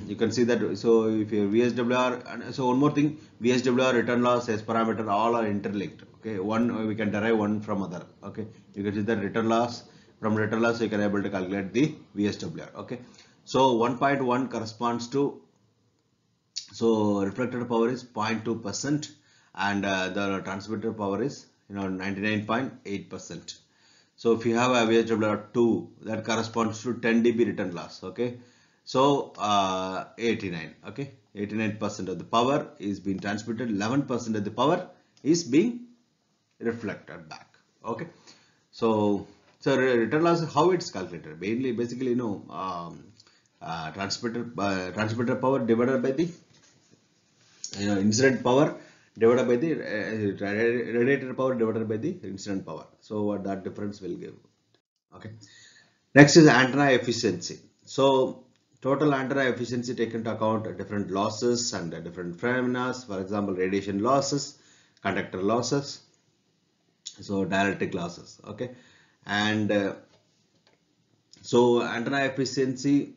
you can see that. So if your VSWR, and so one more thing, VSWR, return loss, S parameter, all are interlinked. Okay, one we can derive one from other. Okay, you can see that return loss, from return loss you can able to calculate the VSWR. Okay, so 1.1 corresponds to, so reflected power is 0.2% and the transmitted power is 99.8%. So if you have a VSWR 2, that corresponds to 10 dB return loss. Okay, so 89. Okay, 89% of the power is being transmitted, 11% of the power is being reflected back. Okay, so return loss, how it's calculated? Mainly, basically, transmitted power divided by the incident power divided by the radiated power divided by the incident power. So what that difference will give. Okay. Next is antenna efficiency. So total antenna efficiency take into account different losses and different phenomena. For example, radiation losses, conductor losses, so dielectric losses. Okay, and so antenna efficiency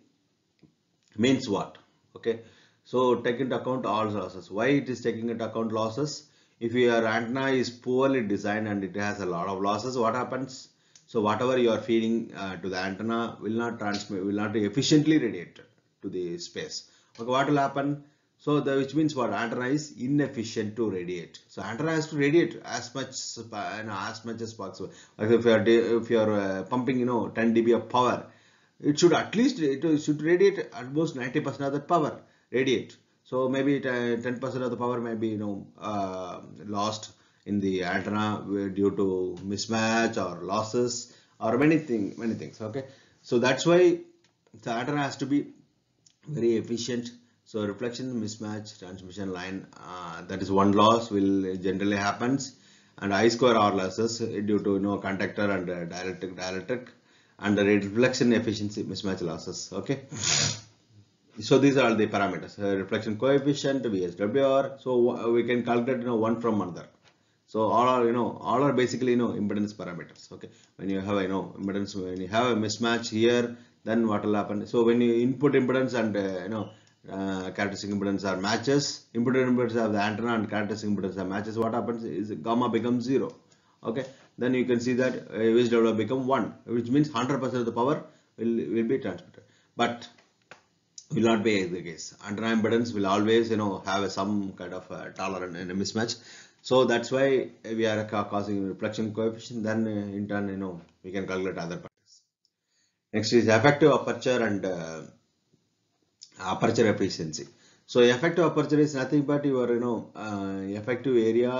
means what? Okay, so take into account all losses. Why it is taking into account losses? If your antenna is poorly designed and it has a lot of losses, what happens? So whatever you are feeding to the antenna will not transmit, will not efficiently radiate to the space. Okay, what will happen? So which means what? Antenna is inefficient to radiate. So antenna has to radiate as much as possible. Like if you are pumping 10 dB of power, it should at least it should radiate almost 90% of that power radiate. So maybe 10% of the power may be lost in the antenna due to mismatch or losses or many things. Okay, so that's why the antenna has to be very efficient. So reflection, mismatch, transmission line, that is one loss will generally happens, and I square R losses due to conductor and dielectric and the reflection efficiency mismatch losses. Okay, so these are all the parameters, reflection coefficient, VSWR. So we can calculate one from another. So all are basically impedance parameters. Okay, when you have impedance, when you have a mismatch here, then what will happen? So when you input impedance and characteristic impedance are matches, input impedance of the antenna and characteristic impedance are matches, what happens is gamma becomes 0. Okay, then you can see that VSWR become 1, which means 100% of the power will be transmitted, but will not be the case. Antenna impedance will always have some kind of tolerance and a mismatch. So that's why we are causing reflection coefficient. Then in turn we can calculate other parameters. Next is effective aperture and aperture efficiency. So effective aperture is nothing but your effective area.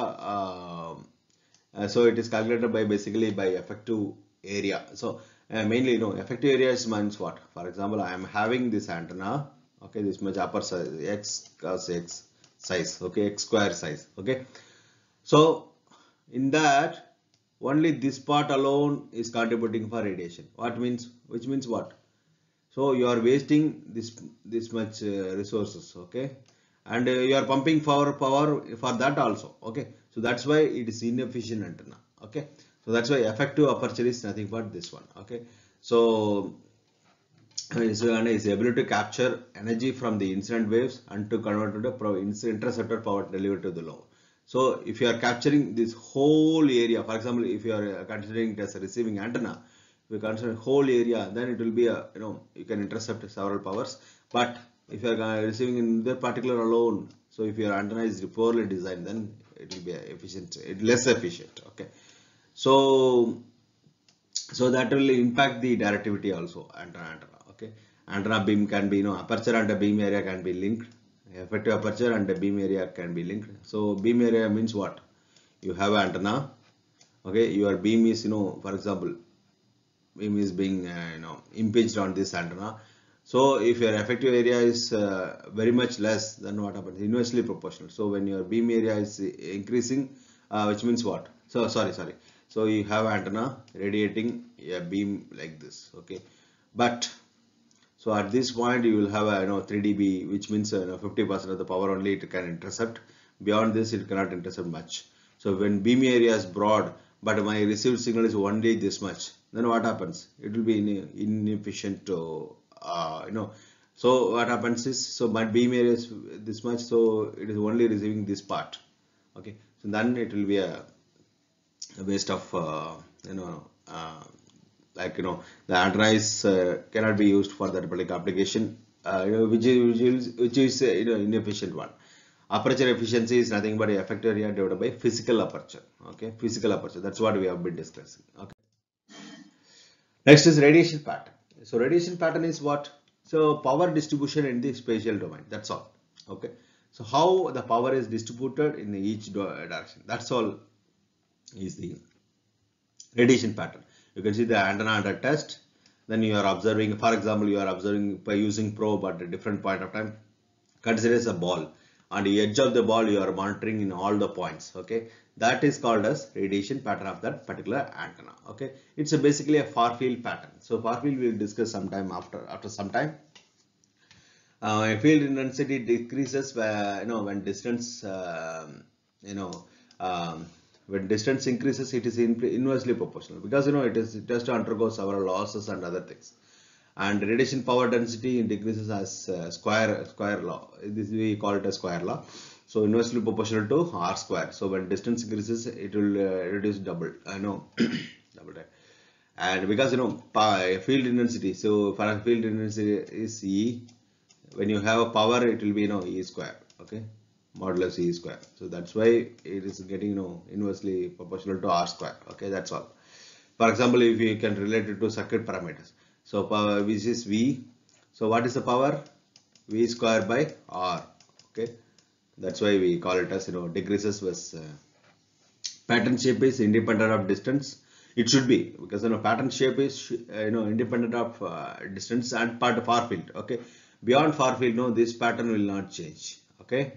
So it is calculated by basically by effective area. So mainly effective areas means what? For example, I am having this antenna. okay, this much upper size, x cos x size, okay, x square size, okay. So in that, only this part alone is contributing for radiation. What means, which means what? So you are wasting this much resources, okay, and you are pumping power for that also, okay. So that's why it is inefficient antenna, okay. So that's why effective aperture is nothing but this one, okay. So and is able to capture energy from the incident waves and to convert to the interceptor power delivered to the low. So if you are capturing this whole area, for example, if you are considering it as a receiving antenna, if you consider whole area, then it will be a, you can intercept several powers. But if you are receiving in the particular alone, so if your antenna is poorly designed, then it will be efficient, less efficient, okay. So that will impact the directivity also, antenna, okay. Antenna beam can be, aperture and the beam area can be linked. Effective aperture and the beam area can be linked. So beam area means what? You have antenna, okay, your beam is, for example, beam is being impinged on this antenna. So if your effective area is very much less, then what happens? Inversely proportional. So when your beam area is increasing, which means what? So sorry. So you have antenna radiating a beam like this, okay. But so at this point you will have a 3 dB, which means 50% of the power only it can intercept. Beyond this it cannot intercept much. So when beam area is broad, but my received signal is only this much, then what happens? It will be inefficient to So what happens is, so my beam area is this much, so it is only receiving this part, okay. So then it will be a waste of the antenna is cannot be used for that particular application, which is inefficient one. Aperture efficiency is nothing but effective area divided by physical aperture, okay, physical aperture. That's what we have been discussing, okay. Next is radiation pattern. So radiation pattern is what? So power distribution in the spatial domain, that's all, okay. So how the power is distributed in each direction, that's all is the radiation pattern. You can see the antenna under test. Then you are observing, for example, you are observing by using probe at a different point of time. Consider as a ball. On the edge of the ball, you are monitoring in all the points. Okay, that is called as radiation pattern of that particular antenna. Okay, it's basically a far field pattern. So far field we will discuss sometime after some time. Field intensity decreases when distance when distance increases, it is inversely proportional, because it has to undergo several losses and other things. And radiation power density decreases as square law. This we call it a square law. So inversely proportional to r square. So when distance increases, it will reduce double. Double time. And because field intensity. So for a field intensity is E. When you have a power, it will be E square. Okay, modulus E square. So that's why it is getting inversely proportional to r square. Okay, that's all. For example, if you can relate it to circuit parameters. So power which is V. So what is the power? V square by R. Okay, that's why we call it as decreases with pattern shape is independent of distance. It should be, because pattern shape is independent of distance and part of far field. Okay, beyond far field, no, this pattern will not change. Okay,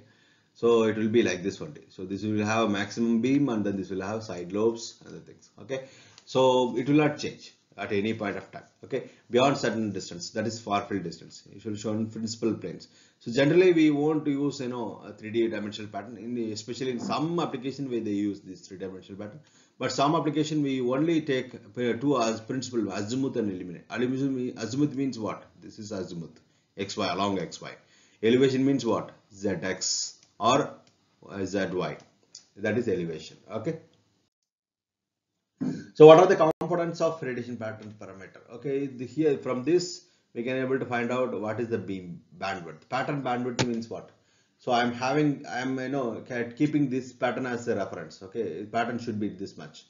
so it will be like this one. So this will have a maximum beam, and then this will have side lobes and other things. Okay, so it will not change at any point of time. Okay, beyond certain distance, that is far field distance, it will show in principal planes. So generally we won't use a 3D dimensional pattern, especially in some application where they use this 3-dimensional pattern. But some application we only take two as principal, azimuth and eliminate. Azimuth means what? This is azimuth, xy, along xy. Elevation means what? Zx or zy. That is elevation. Okay. So what are the components of radiation pattern parameter? Okay, here from this we can able to find out what is the beam bandwidth. Pattern bandwidth means what? So I'm keeping this pattern as a reference. Okay, pattern should be this much.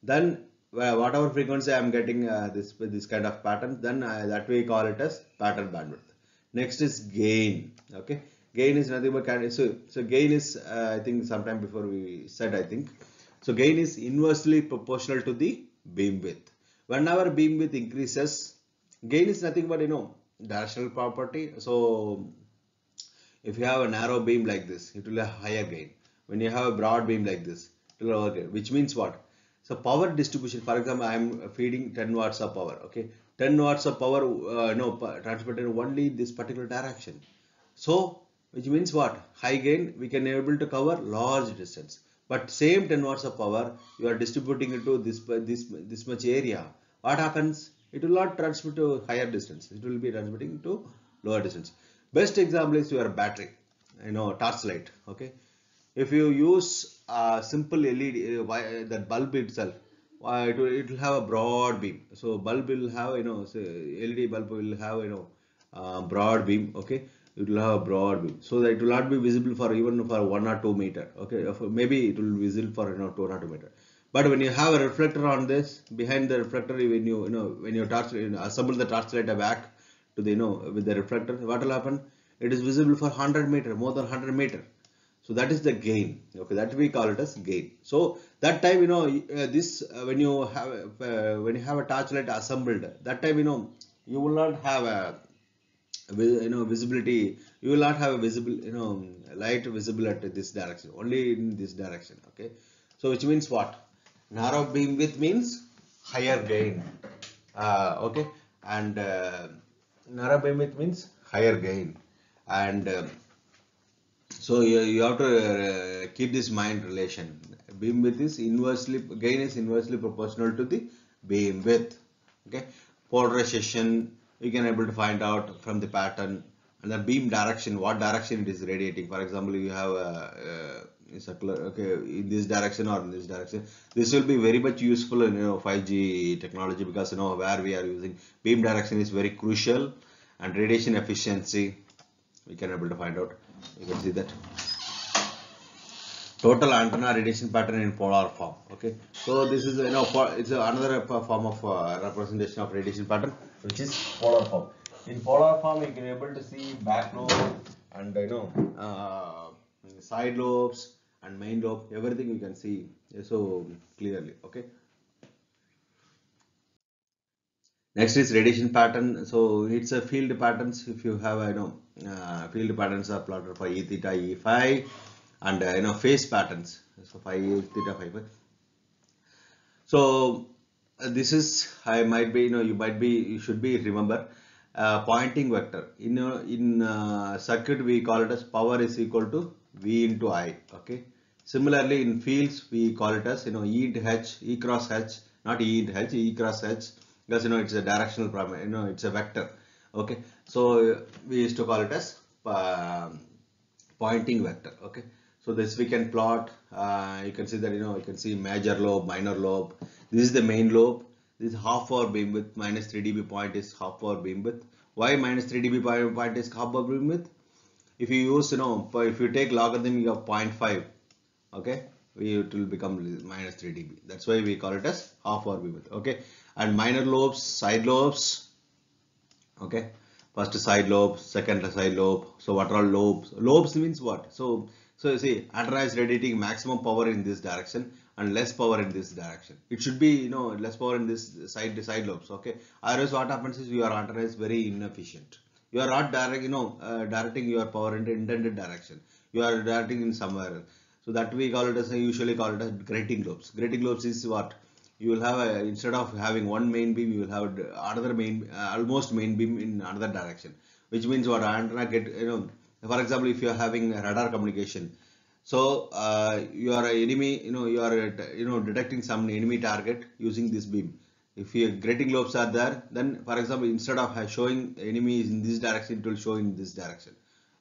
Then whatever frequency I'm getting this kind of pattern, then that we call it as pattern bandwidth. Next is gain. Okay, gain is nothing but so gain is I think sometime before we said, I think. So gain is inversely proportional to the beam width. Whenever beam width increases, gain is nothing but directional property. So If you have a narrow beam like this, it will have higher gain. When you have a broad beam like this, it will have lower gain. Which means what? So power distribution, for example, I am feeding 10 watts of power. Okay, 10 watts of power, transmitted only in this particular direction. So, which means what? High gain, we can able to cover large distance. But same 10 watts of power, you are distributing it to this much area. What happens? It will not transmit to higher distance. It will be transmitting to lower distance. Best example is your battery, torch light. Okay, if you use a simple LED, that bulb itself, it will have a broad beam. So bulb will have, say LED bulb will have, broad beam. Okay, it will have a broad beam, so that it will not be visible for even for 1 or 2 meter. Okay, maybe it will be visible for 2 or 2 meter. But when you have a reflector on this, behind the reflector, when you torch, assemble the torchlight back to the, with the reflector, what will happen? It is visible for 100 meter, more than 100 meter. So that is the gain. Okay, that we call it as gain. So that time, this when you have a torchlight assembled, that time, you will not have a, visibility. You will not have a visible, light visible at this direction, only in this direction. Okay, so which means what? Narrow beam width means higher gain. Okay, and narrow beam width means higher gain, and so you have to keep this mind relation. Beam width is inversely, gain is inversely proportional to the beam width. Okay, polarization you can able to find out from the pattern, and the beam direction, what direction it is radiating. For example, you have a circular, okay, in this direction or in this direction. This will be very much useful in 5G technology, because where we are using beam direction is very crucial, and radiation efficiency we can able to find out. You can see that total antenna radiation pattern in polar form. Okay, so this is, it's another form of representation of radiation pattern, which is polar form. In polar form, you can able to see back lobe and side lobes and main lobe. Everything you can see so clearly. Okay. Next is radiation pattern. So it's a field patterns. If you have, field patterns are plotted for E theta, E phi, and phase patterns. So phi theta, phi. So this is, I might be, you should be remember, Poynting vector. In circuit we call it as power is equal to V into I. Okay. Similarly in fields we call it as, E into H, E cross H, not E into H, E cross H, because it's a directional problem. It's a vector. Okay. So we used to call it as Poynting vector. Okay, so this we can plot. You can see that, you can see major lobe, minor lobe. This is the main lobe. This is half hour beam width, minus 3 dB point is half hour beam width. Why minus 3 dB point is half hour beam width? If you use, if you take logarithm of 0.5, okay, it will become minus 3 dB. That's why we call it as half hour beam width. Okay, and minor lobes, side lobes. Okay, first side lobe, second side lobe. So what are all lobes? Lobes means what? So you see, antenna is radiating maximum power in this direction and less power in this direction. It should be, less power in this side lobes. Okay, otherwise what happens is your antenna is very inefficient. You are not directing your power into intended direction. You are directing in somewhere else. So that we call it as, usually call it as grating lobes. Grating lobes is what? You will have instead of having one main beam, you will have another main, almost main beam in another direction, which means what? Antenna get, for example, if you are having radar communication, so your enemy, you are detecting some enemy target using this beam. If your grating lobes are there, then for example, instead of showing enemy is in this direction, it will show in this direction.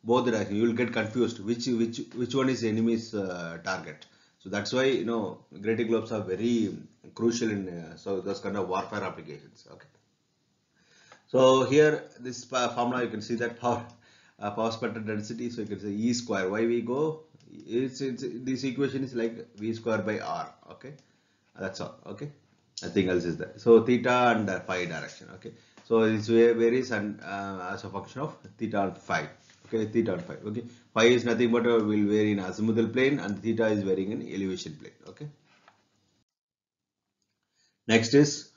Both directions, you will get confused which one is enemy's target. So that's why, grating lobes are very crucial in so those kind of warfare applications. Okay. So here this formula, you can see that power spectral density. So you can say E square. Why we go? It's this equation is like V square by R. Okay, that's all. Okay, nothing else is there. So theta and phi direction. Okay, so this varies and as a function of theta and phi. Okay, theta and phi. Okay, phi is nothing but will vary in azimuthal plane, and theta is varying in elevation plane. Okay. Next is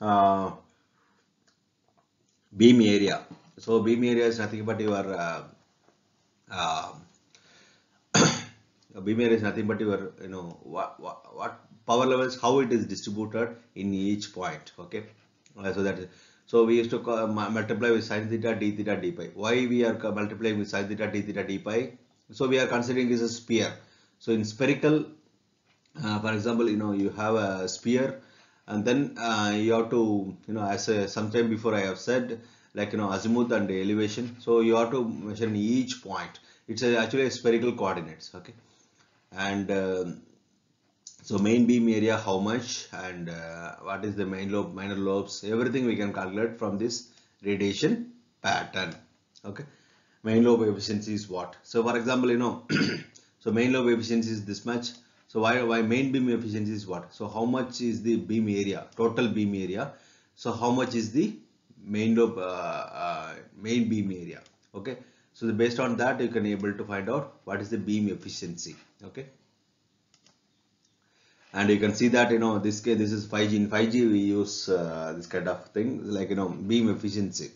beam area. So beam area is nothing but your beam area is nothing but your, what power levels, how it is distributed in each point. Okay, so that is, so we used to multiply with sin theta d theta d pi. Why we are multiplying with sin theta d theta d pi? So we are considering this a sphere. So in spherical, for example, you have a sphere, and then you have to, as sometime before I have said, like, azimuth and elevation. So you have to measure in each point. It's actually a spherical coordinates. Okay, and so main beam area how much, and what is the main lobe, minor lobes, everything we can calculate from this radiation pattern. Okay, main lobe efficiency is what? So for example, so main lobe efficiency is this much. So why main beam efficiency is what? So how much is the beam area, total beam area? So how much is the main lobe main beam area? Okay, so based on that you can able to find out what is the beam efficiency. Okay, and you can see that, this case, this is 5G. In 5G we use this kind of thing, like, beam efficiency.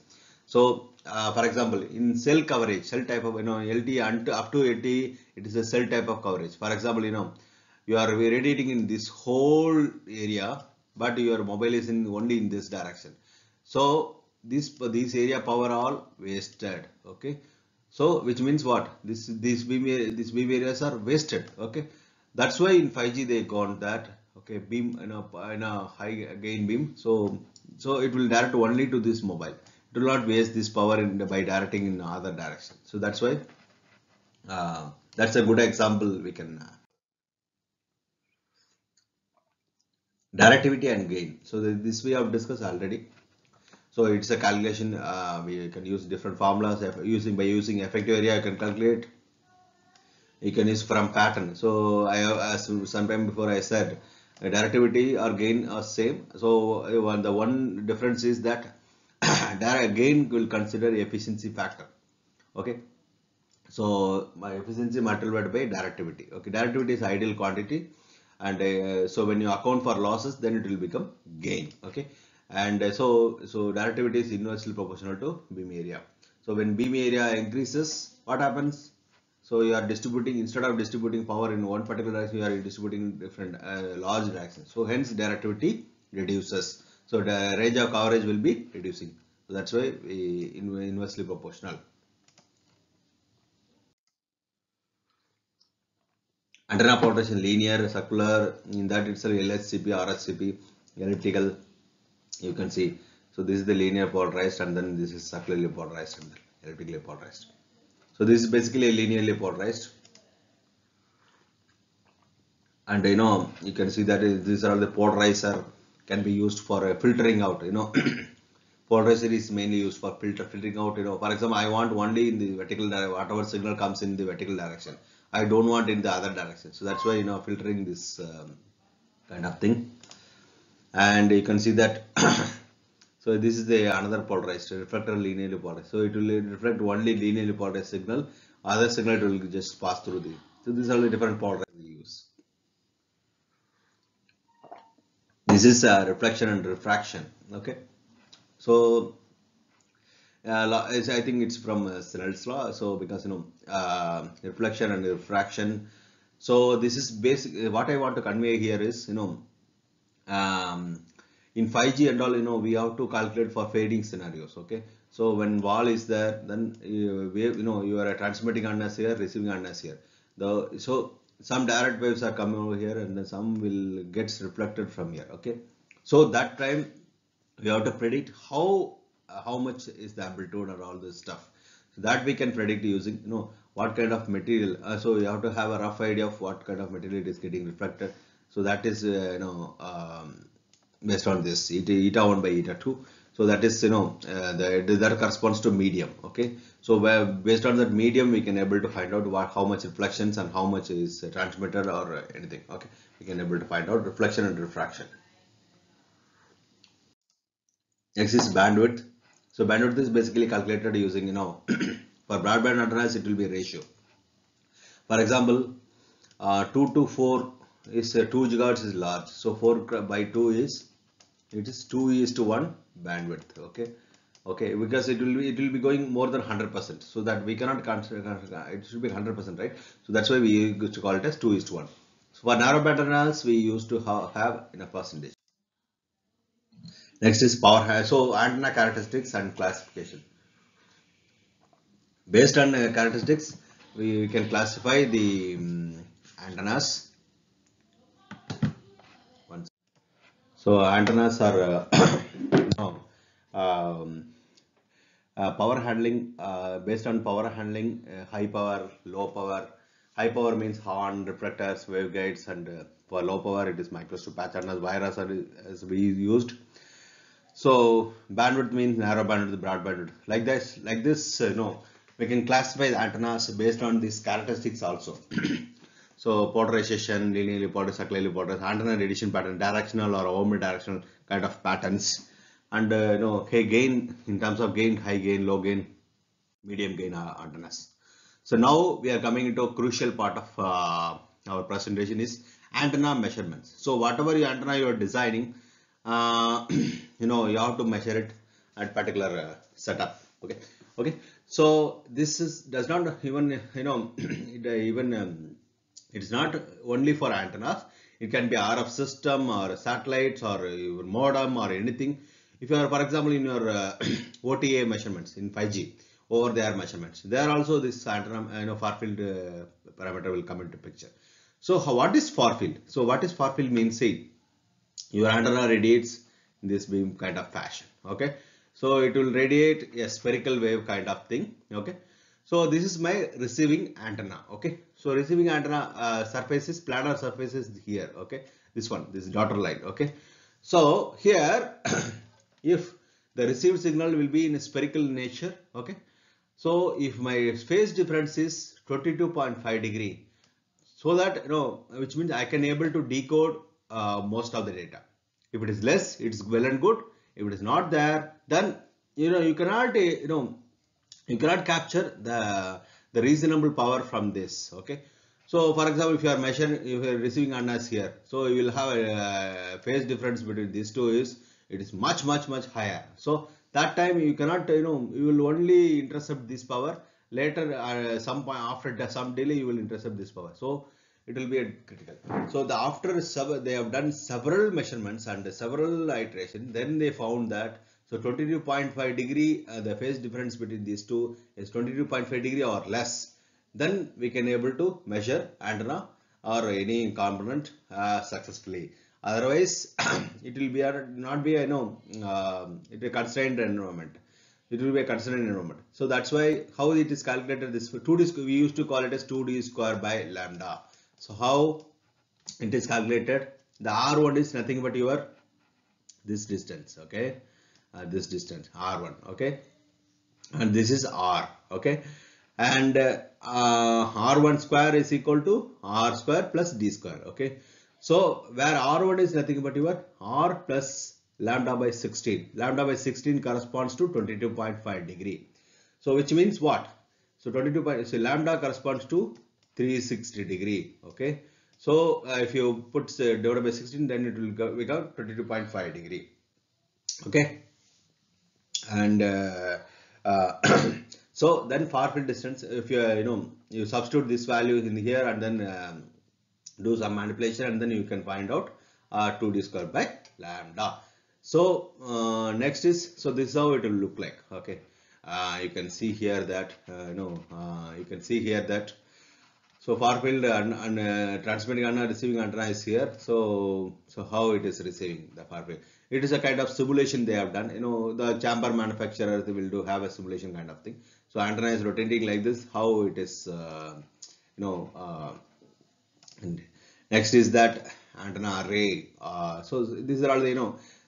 So for example, in cell coverage, cell type of, LT and up to 80, it is a cell type of coverage. For example, you are radiating in this whole area, but your mobile is in only in this direction. So this area power all wasted. Okay, so which means what? These beam areas are wasted. Okay, that's why in 5G they got that. Okay, beam in a high gain beam. So it will direct only to this mobile. It will not waste this power by directing in other direction. So that's why that's a good example we can. Directivity and gain. So this we have discussed already. So it's a calculation. We can use different formulas. By using effective area, you can calculate. You can use from pattern. So I have, as sometime before I said, directivity or gain are same. So the one difference is that gain will consider efficiency factor. Okay. So my efficiency multiplied by directivity. Okay, directivity is ideal quantity, and so when you account for losses, then it will become gain. Okay, and so directivity is inversely proportional to beam area. So when beam area increases, what happens? So you are distributing, instead of distributing power in one particular direction, you are distributing different large directions. So hence directivity reduces. So the range of coverage will be reducing. So that's why we inversely proportional. Antenna polarization linear, circular, in that itself LHCP, RHCP, elliptical, you can see. So this is the linear polarized, and then this is circularly polarized and elliptically polarized. So this is basically linearly polarized, and you can see that these are all the polarizer can be used for filtering out. Polarizer is mainly used for filtering out. For example, I want only in the vertical direction, whatever signal comes in the vertical direction. I don't want in the other direction. So that's why filtering this kind of thing. And you can see that. So this is the another polarized reflector, linearly polarized. So it will reflect only linearly polarized signal. Other signal it will just pass through the. So these are the different polarizers we use. This is reflection and refraction. Okay. So I think it's from Snell's law. So because reflection and refraction. So this is basic. What I want to convey here is in 5G and all, we have to calculate for fading scenarios. Okay. So when wall is there, then you are transmitting antennas here, receiving antennas here. So some direct waves are coming over here, and then some will gets reflected from here. Okay. So that time we have to predict how much is the amplitude or all this stuff. So that we can predict using what kind of material. So you have to have a rough idea of what kind of material is getting reflected. So that is based on this eta 1 by eta 2. So that is that corresponds to medium. Okay. So based on that medium, we can able to find out how much reflections and how much is transmitted or anything. Okay. We can able to find out reflection and refraction. Next is bandwidth. So bandwidth is basically calculated using for broadband antennas it will be a ratio. For example, 2 to 4 is 2 gigahertz is large. So 4 by 2 is 2:1 bandwidth. Okay. Okay, because it will be going more than 100%, so that we cannot consider it should be 100%, right? So that's why we used to call it as 2:1. So for narrowband antennas, we used to have in a percentage. Next is so antenna characteristics and classification. Based on characteristics, we can classify the antennas. So antennas are no, um, power handling, based on power handling, high power, low power. High power means horn, reflectors, waveguides, and for low power it is microstrip patch antennas, wires are as we used. So bandwidth means narrow bandwidth, broad bandwidth. Like this, we can classify the antennas based on these characteristics also. So polarization, linearly polarized, circularly polarized, antenna radiation pattern, directional or omnidirectional kind of patterns, and hey, gain in terms of gain, high gain, low gain, medium gain antennas. So now we are coming into a crucial part of our presentation is antenna measurements. So whatever your antenna you are designing, you have to measure it at particular setup. Okay, okay. So this is does not even it even it is not only for antennas. It can be RF system or satellites or your modem or anything. If you are, for example, in your OTA measurements in 5G over the air measurements, there also this antenna, far field parameter will come into picture. So what is far field? So what is far field means? See, your antenna radiates in this beam kind of fashion. Okay, so it will radiate a spherical wave kind of thing. Okay, so this is my receiving antenna. Okay, so receiving antenna surfaces, planar surfaces here. Okay, this dotted line. Okay, so here if the received signal will be in a spherical nature. Okay, so if my phase difference is 22.5 degree, so that which means I can able to decode most of the data. If it is less, it's well and good. If it is not there, then you cannot you cannot capture the reasonable power from this. Okay, so for example, if you are measuring, if you are receiving antennas here, so you will have a phase difference between these two is much higher. So that time you cannot you will only intercept this power later. Some point after some delay you will intercept this power. So it will be a critical. So they have done several measurements and several iterations. Then they found that so 22.5 degree the phase difference between these two is 22.5 degree or less. Then we can able to measure antenna or any component successfully. Otherwise, it will be not be it will constrained environment. It will be a constrained environment. So that's why how it is calculated. This 2D we used to call it as 2D square by lambda. So how it is calculated? The R1 is nothing but your this distance. Okay, this distance R1. Okay, and this is R. Okay, and R1 square is equal to R square plus D square. Okay, so where R1 is nothing but your R plus lambda by 16. Lambda by 16 corresponds to 22.5 degree. So which means what? So 22. So lambda corresponds to 360 degree. Okay, so if you put divided by 16, then it will become 22.5 degree. Okay, and so then far field distance, if you substitute this value in here and then do some manipulation, and then you can find out 2D square by lambda. So next is, so this is how it will look like. Okay, you can see here that you can see here that so far field and transmitting antenna, receiving antenna is here. So how it is receiving the far field? It is a kind of simulation they have done. The chamber manufacturer they will have a simulation kind of thing. So antenna is rotating like this. How it is, and next is that antenna array. So these are all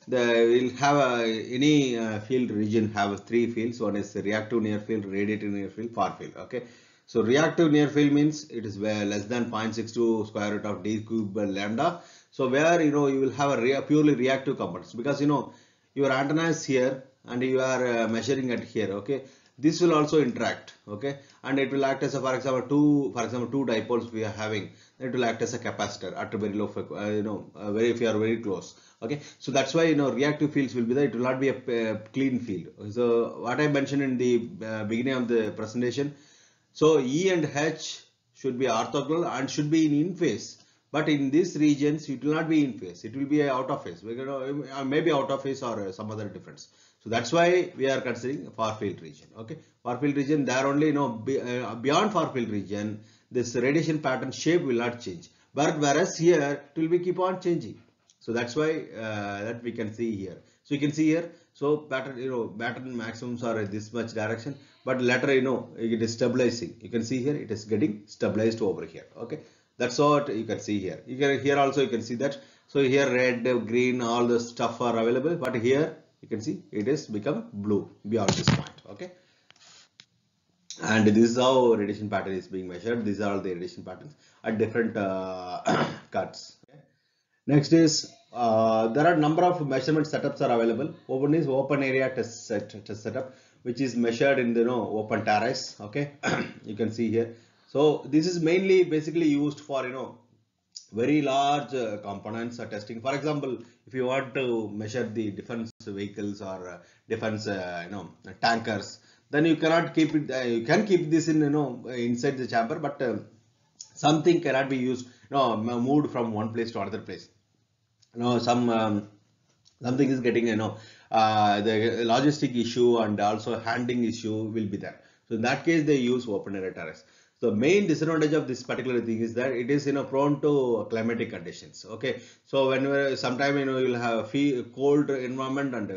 we'll have any field region have three fields. One is reactive near field, radiative near field, far field. Okay. So reactive near field means it is less than 0.62 square root of d cube by lambda. So where you will have a purely reactive components, because your antenna is here and you are measuring at here. Okay, this will also interact, okay, and it will act as a, for example, two dipoles we are having, it will act as a capacitor at a very low very, if you are very close, okay. So that's why reactive fields will be there, it will not be a clean field. So what I mentioned in the beginning of the presentation, so E and H should be orthogonal and should be in phase. But in these regions, it will not be in phase. It will be out of phase. Maybe out of phase or some other difference. So that's why we are considering far field region. Okay, far field region. There only beyond far field region, this radiation pattern shape will not change. But whereas here it will be keep on changing. So that's why that we can see here. So you can see here. So pattern maximums are this much direction, but later it is stabilizing. You can see here it is getting stabilized over here. Okay. That's what you can see here. Here also you can see that. So here red, green, all the stuff are available, but here you can see it is become blue beyond this point. Okay, and this is how radiation pattern is being measured. These are all the radiation patterns at different cuts. Okay. Next is there are number of measurement setups are available. One is open area test setup, which is measured in the open terrace. Okay, you can see here. So this is mainly basically used for very large components testing. For example, if you want to measure the defense vehicles or defense tankers, then you cannot keep it. You can keep this in inside the chamber, but something cannot be used moved from one place to another place. Something is getting the logistic issue and also handling issue will be there. So in that case they use open air terrace. The main disadvantage of this particular thing is that it is prone to climatic conditions. Okay, so when sometime you'll have a cold environment and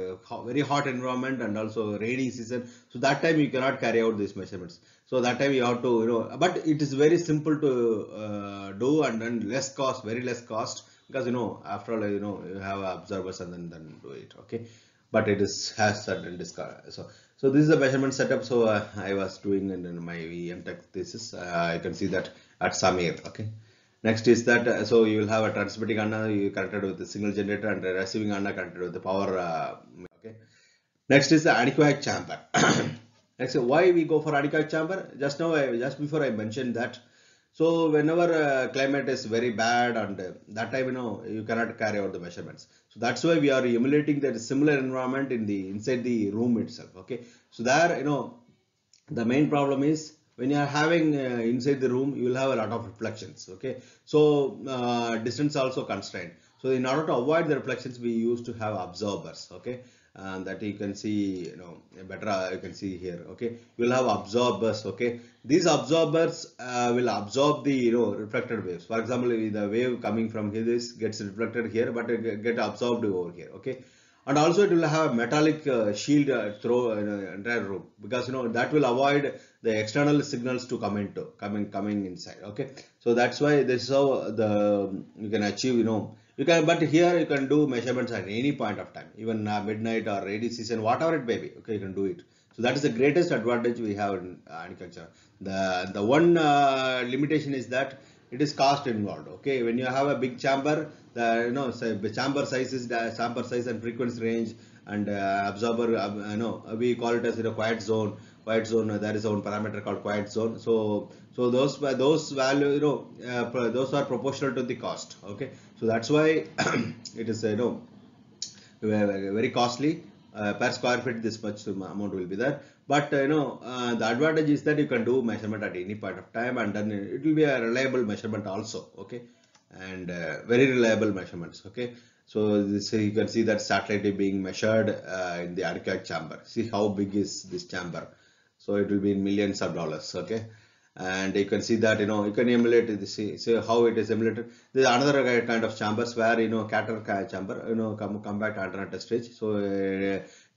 very hot environment and also rainy season, so that time you cannot carry out these measurements. So that time you have to but it is very simple to do, and then less cost, very less cost, because after all you have observers and then do it. Okay, but it has certain discard. So this is the measurement setup. So I was doing in my MTech thesis. I can see that at Samir. Okay. Next is that so you will have a transmitting antenna you connected with the signal generator and a receiving antenna connected with the power. Okay. Next is the anechoic chamber. Next, why we go for anechoic chamber? Just before I mentioned that. So whenever climate is very bad and that time you cannot carry out the measurements. So that's why we are emulating that similar environment inside the room itself. Okay. So there the main problem is when you are having inside the room you will have a lot of reflections. Okay. So distance also constrained. So in order to avoid the reflections we used to have absorbers. Okay. And that you can see better you can see here. Okay, you will have absorbers. Okay, these absorbers will absorb the reflected waves. For example, the wave coming from here this gets reflected here but it get absorbed over here. Okay, and also it will have a metallic shield through entire room, because that will avoid the external signals to coming inside. Okay, so that's why this is how you can achieve you can, but here you can do measurements at any point of time, even midnight or rainy season, whatever it may be. Okay, you can do it. So that is the greatest advantage we have in agriculture. The one limitation is that it is cost involved. Okay, when you have a big chamber, the chamber size is the sample size and frequency range and absorber. We call it as quiet zone. Quiet zone. There is a one parameter called quiet zone. So those value those are proportional to the cost. Okay, so that's why it is very costly. Per square feet this much amount will be there, but the advantage is that you can do measurement at any point of time, and then it will be a reliable measurement also. Okay, and very reliable measurements. Okay, so this you can see that satellite being measured in the anechoic chamber. See how big is this chamber. So it will be in millions of dollars. Okay, and you can see that you can emulate this. See how it is emulated. There is another kind of chambers where Cater chamber compact antenna test stage. So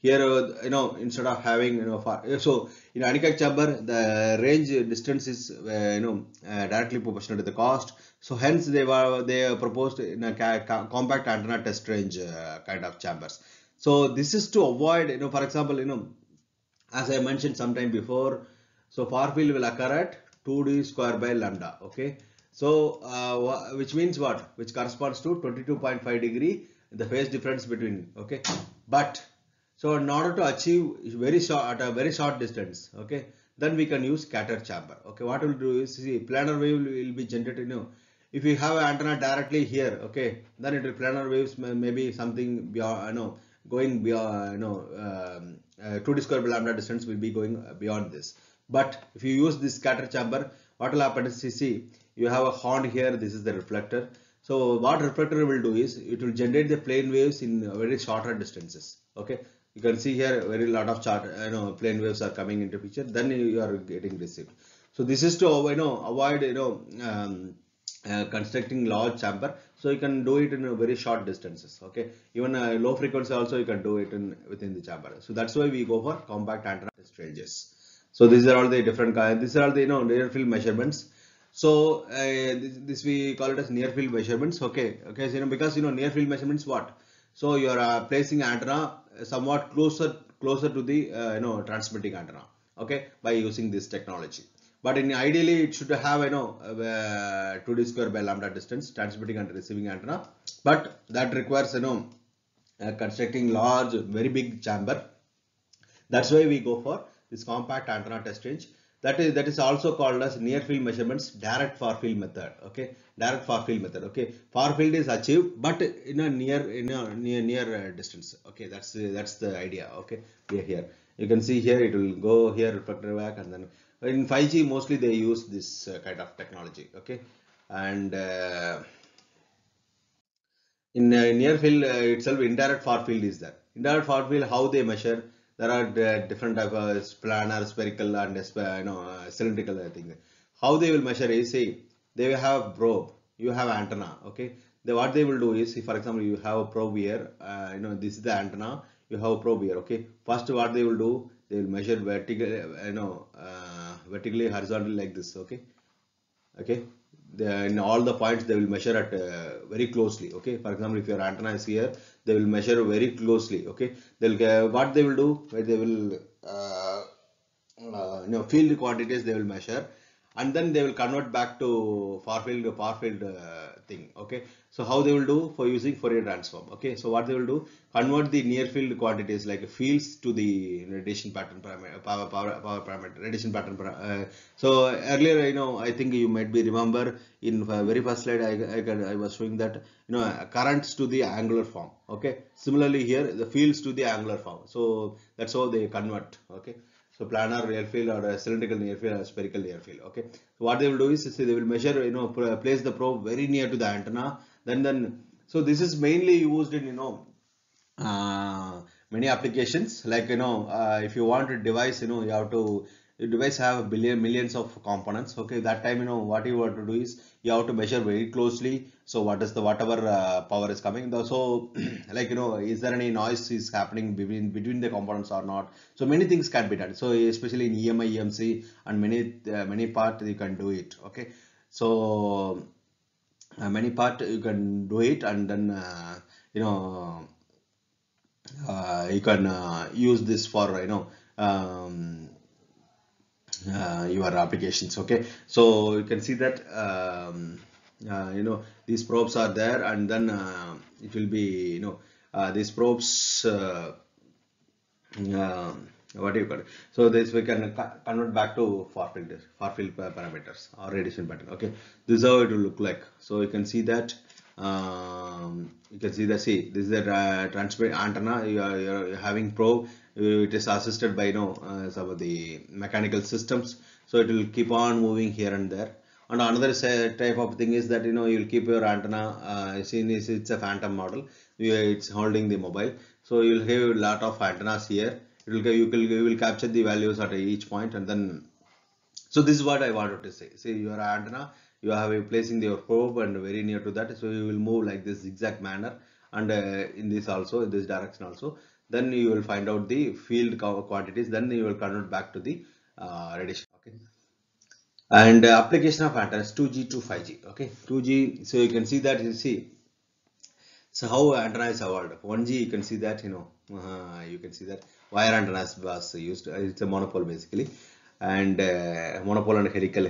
here instead of having so in anechoic chamber the range distance is directly proportional to the cost. So hence they proposed in a compact antenna test range kind of chambers. So this is to avoid for example as I mentioned sometime before. So far field will occur at 2d square by lambda. Okay, so which means what? Which corresponds to 22.5 degree the phase difference between. Okay, but So in order to achieve very short at a very short distance, okay, then we can use scatter chamber. Okay, what we'll do is, see, planar wave will be generated, if you have an antenna directly here, okay, then it will planar waves maybe something beyond, going beyond, 2d square by lambda distance will be going beyond this. But if you use this scatter chamber, what will happen is, you see, you have a horn here, this is the reflector. So what reflector will do is, it will generate the plane waves in very shorter distances. Okay, you can see here very lot of plane waves are coming into picture, then you are getting received. So this is to avoid constructing large chamber, so you can do it in a very short distances. Okay, even low frequency also you can do it within the chamber. So that's why we go for compact antenna ranges. So these are all the different kinds. These are all the near field measurements. So this we call it as near field measurements. Okay, okay. So, because near field measurements, what? So you are placing antenna somewhat closer to the transmitting antenna. Okay, by using this technology. But ideally it should have 2d square by lambda distance transmitting and receiving antenna. But that requires constructing large, very big chamber. That's why we go for this compact antenna test range. That is also called as near field measurements direct far field method. Okay, direct far field method. Okay, far field is achieved but in a near distance. Okay, that's the idea. Okay, we are here. You can see here it will go here, reflector back, and then in 5G mostly they use this kind of technology. Okay, and in near field itself, indirect far field is there. Indirect far field, how they measure? There are different type of planar, spherical, and cylindrical thing. How they will measure is, say, they will have probe, you have antenna. Okay, what they will do is, for example, you have a probe here. This is the antenna. You have a probe here. Okay, first what they will do, they will measure vertically, vertically, horizontally like this. Okay, okay, in all the points they will measure at very closely. Okay, for example, if your antenna is here, they will measure very closely. Okay, they'll what they will do, where they will field quantities they will measure, and then they will convert back to far field thing. Okay, so how they will do for using Fourier transform? Okay, so what they will do, convert the near field quantities like fields to the radiation pattern parameter, power parameter, radiation pattern so earlier, I think you might be remember in very first slide I was showing that currents to the angular form. Okay, similarly here the fields to the angular form. So that's how they convert. Okay, so planar near field or a cylindrical near field or spherical near field. Okay, so what they will do is, see, they will measure, place the probe very near to the antenna. Then so this is mainly used in uh, many applications, like if you want a device, you have to, the device have millions of components. Okay, that time what you want to do is, you have to measure very closely. So what is the whatever power is coming, so like is there any noise is happening between the components or not? So many things can be done. So especially in EMI, EMC, and many part you can do it. Okay, so many part you can do it, and then you know you can use this for your applications. Okay, so you can see that these probes are there, and then it will be these probes what do you call it? So this we can convert back to far field parameters or radiation pattern. Okay, this is how it will look like. So you can see that you can see the, see, this is the transparent antenna. You're having probe. It is assisted by some of the mechanical systems. So it will keep on moving here and there. And another type of thing is that you'll keep your antenna. Seen is, it's a phantom model. It's holding the mobile. So you'll have a lot of antennas here. It will you will capture the values at each point, and then, so this is what I wanted to say. See, your antenna, you have a placing your probe and very near to that, so you will move like this zigzag manner, and in this also, in this direction also. Then you will find out the field quantities. Then you will convert back to the radiation. Okay, and application of antennas 2G to 5G. Okay, 2G. So you can see that, you see. So how antenna is evolved? 1G, you can see that you can see that wire antennas was used. It's a monopole basically, and monopole and helical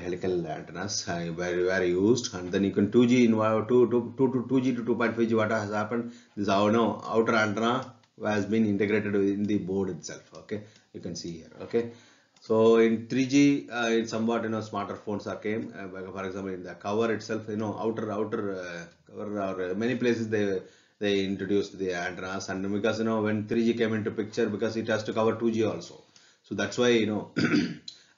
antennas were used. And then you can 2G in 2G to 2.5G. What has happened? This outer antenna has been integrated in the board itself. Okay, you can see here. Okay, so in 3G, it's somewhat smarter phones are came. For example, in the cover itself, outer cover, or many places they introduced the antennas, and because when 3G came into picture, because it has to cover 2G also, so that's why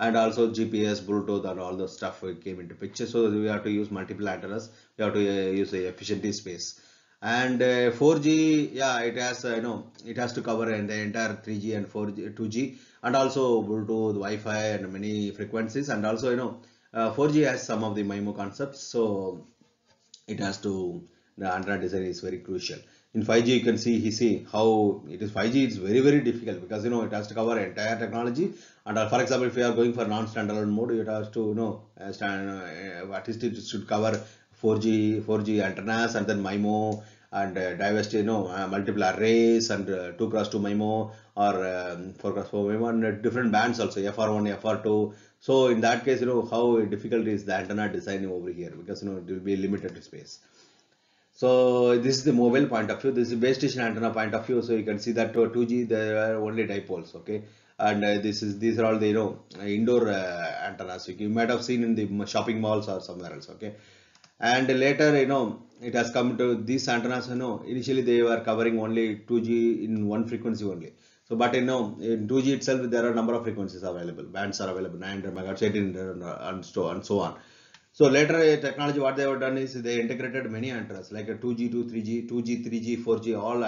and also GPS, Bluetooth, and all the stuff came into picture. So we have to use multiple antennas. We have to use a efficient space. And 4G, yeah, it has it has to cover the entire 3G and 4G, 2G, and also Bluetooth, Wi-Fi, and many frequencies. And also 4G has some of the MIMO concepts, so it has to, the antenna design is very crucial. In 5G, you can see how it is. 5G is very difficult because it has to cover entire technology. And for example, if you are going for non-standalone mode, it has to at least it should cover 4G antennas, and then MIMO, and diversity, multiple arrays, and 2x2 MIMO, or 4x4 MIMO, and different bands also, FR1, FR2. So in that case, how difficult is the antenna design over here, because it will be limited space. So this is the mobile point of view. This is base station antenna point of view. So you can see that 2G there are only dipoles. Okay, and these are all the indoor antennas. You might have seen in the shopping malls or somewhere else. Okay, and later it has come to these antennas. Initially they were covering only 2G in one frequency only. So but in 2G itself there are a number of frequencies available. Bands are available, 900 megahertz, 1800, and so on. So later technology, what they have done is they integrated many antennas like a 2G to 3G, 2G, 3G, 4G, all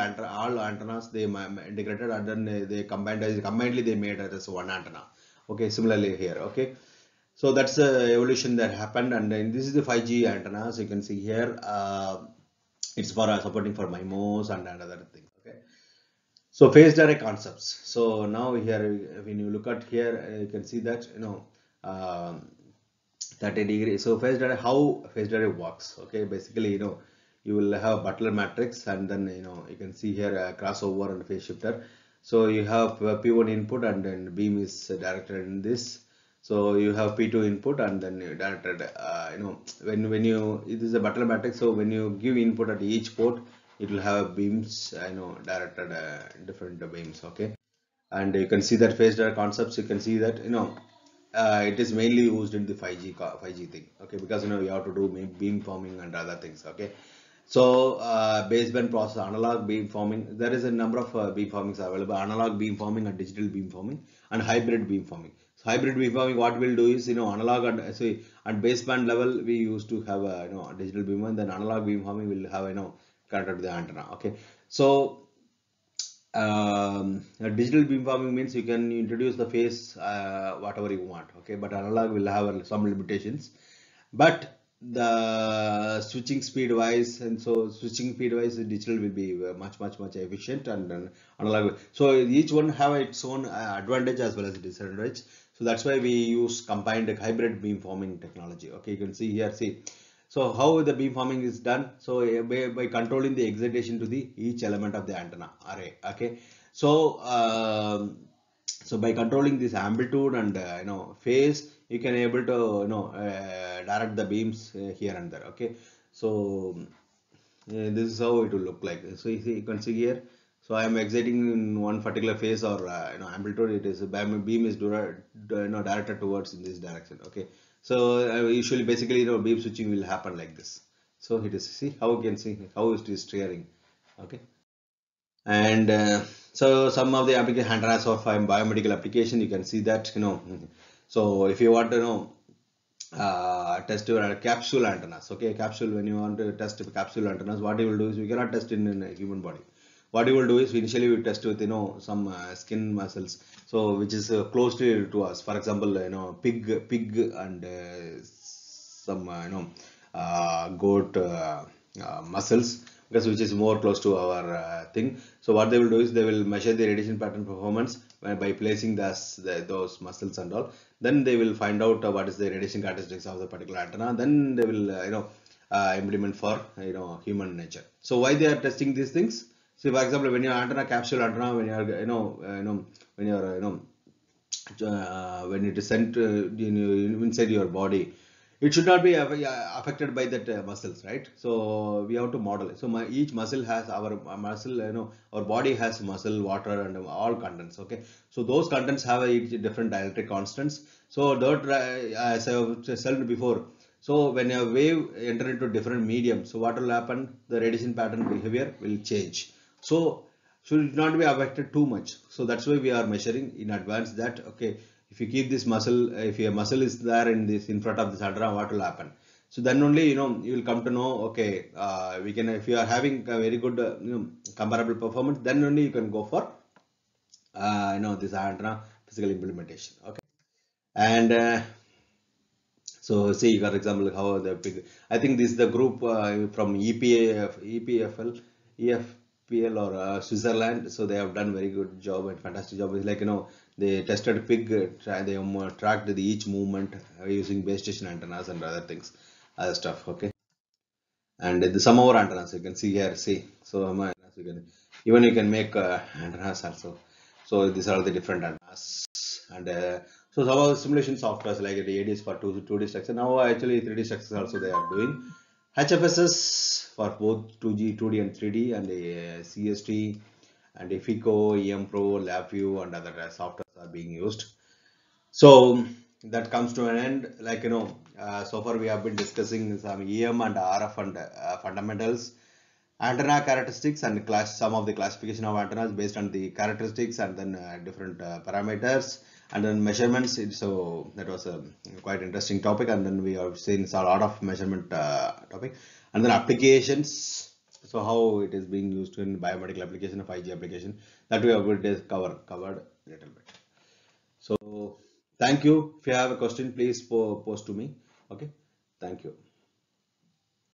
antennas they integrated, and then they combinedly they made it as one antenna. Okay, similarly here. Okay, so that's the evolution that happened, and then this is the 5G antennas. You can see here, it's for supporting for MIMOs and other things. Okay, so phase direct concepts. So now here, when you look at here, you can see that um 30 degrees. So phase direct, how phase direct works. Okay, basically you will have Butler matrix, and then you can see here a crossover and phase shifter. So you have P1 input, and then beam is directed in this. So you have P2 input, and then you directed when you, it is a Butler matrix. So when you give input at each port, it will have beams directed different beams. Okay, and you can see that phase direct concepts. You can see that it is mainly used in the 5G thing. Okay, because you have to do beam forming and other things. Okay, so baseband process, analog beam forming, there is a number of beam formings available: analog beam forming, and digital beam forming, and hybrid beam forming. So hybrid beam forming, what we'll do is analog and at baseband level we used to have a digital beam, and then analog beam forming will have connected to the antenna. Okay, so digital beamforming means you can introduce the phase whatever you want. Okay, but analog will have some limitations, but the switching speed wise, and so switching speed wise digital will be much efficient, and then analog, so each one have its own advantage as well as disadvantage. So that's why we use combined hybrid beamforming technology. Okay, you can see here, see. So how the beamforming is done? So by controlling the excitation to the each element of the antenna array. Okay, so so by controlling this amplitude and phase, you can able to direct the beams here and there. Okay, so this is how it will look like. So you can see here. So I am exciting in one particular phase, or amplitude. It is beam is directed towards in this direction. Okay, so usually basically beam switching will happen like this. So it is, see how you can see how it is steering. Okay, and so some of the application antennas of biomedical application, you can see that so if you want to test your capsule antennas. Okay, capsule, when you want to test capsule antennas, what you will do is, we cannot test in a human body. What you will do is, initially we test with some skin muscles, so which is close to us. For example, pig and some goat muscles, because which is more close to our thing. So what they will do is, they will measure the radiation pattern performance by placing those muscles and all. Then they will find out what is the radiation characteristics of the particular antenna. Then they will implement for human nature. So why they are testing these things? See, for example, when your antenna, capsule antenna, when you are when you are when it is sent inside your body, it should not be affected by that muscles, right? So we have to model it. So each muscle has our muscle, our body has muscle, water, and all contents. Okay, so those contents have a different dielectric constants. So that, as I have said before, so when a wave enter into different medium, so what will happen? The radiation pattern behavior will change. So should it not be affected too much. So that's why we are measuring in advance that, okay, if you keep this muscle, if your muscle is there in this in front of this antenna, what will happen? So then only you will come to know, okay, we can, if you are having a very good comparable performance, then only you can go for this antenna physical implementation. Okay, and so see, for example, how the big, I think this is the group from EPFL, EFPL, or Switzerland. So they have done very good job and fantastic job. It's like, they tested pig, they tracked each movement using base station antennas and other things, other stuff. Okay, and some more antennas you can see here. See, so antennas even you can make antennas also. So these are the different antennas, and so some of the simulation softwares like the ADS for 2D structure. Now actually 3D structures also they are doing. HFSS for both 2G, 2D and 3D, and CST, and FICO, EMPRO, LabVIEW, and other softwares are being used. So that comes to an end. Like, so far we have been discussing some EM and RF and fundamentals, antenna characteristics, and some of the classification of antennas based on the characteristics, and then different parameters, and then measurements. So that was a quite interesting topic, and then we have seen a lot of measurement topic, and then applications. So how it is being used in biomedical application, 5G application, that we have covered a little bit. So thank you. If you have a question, please post to me. Okay, thank you.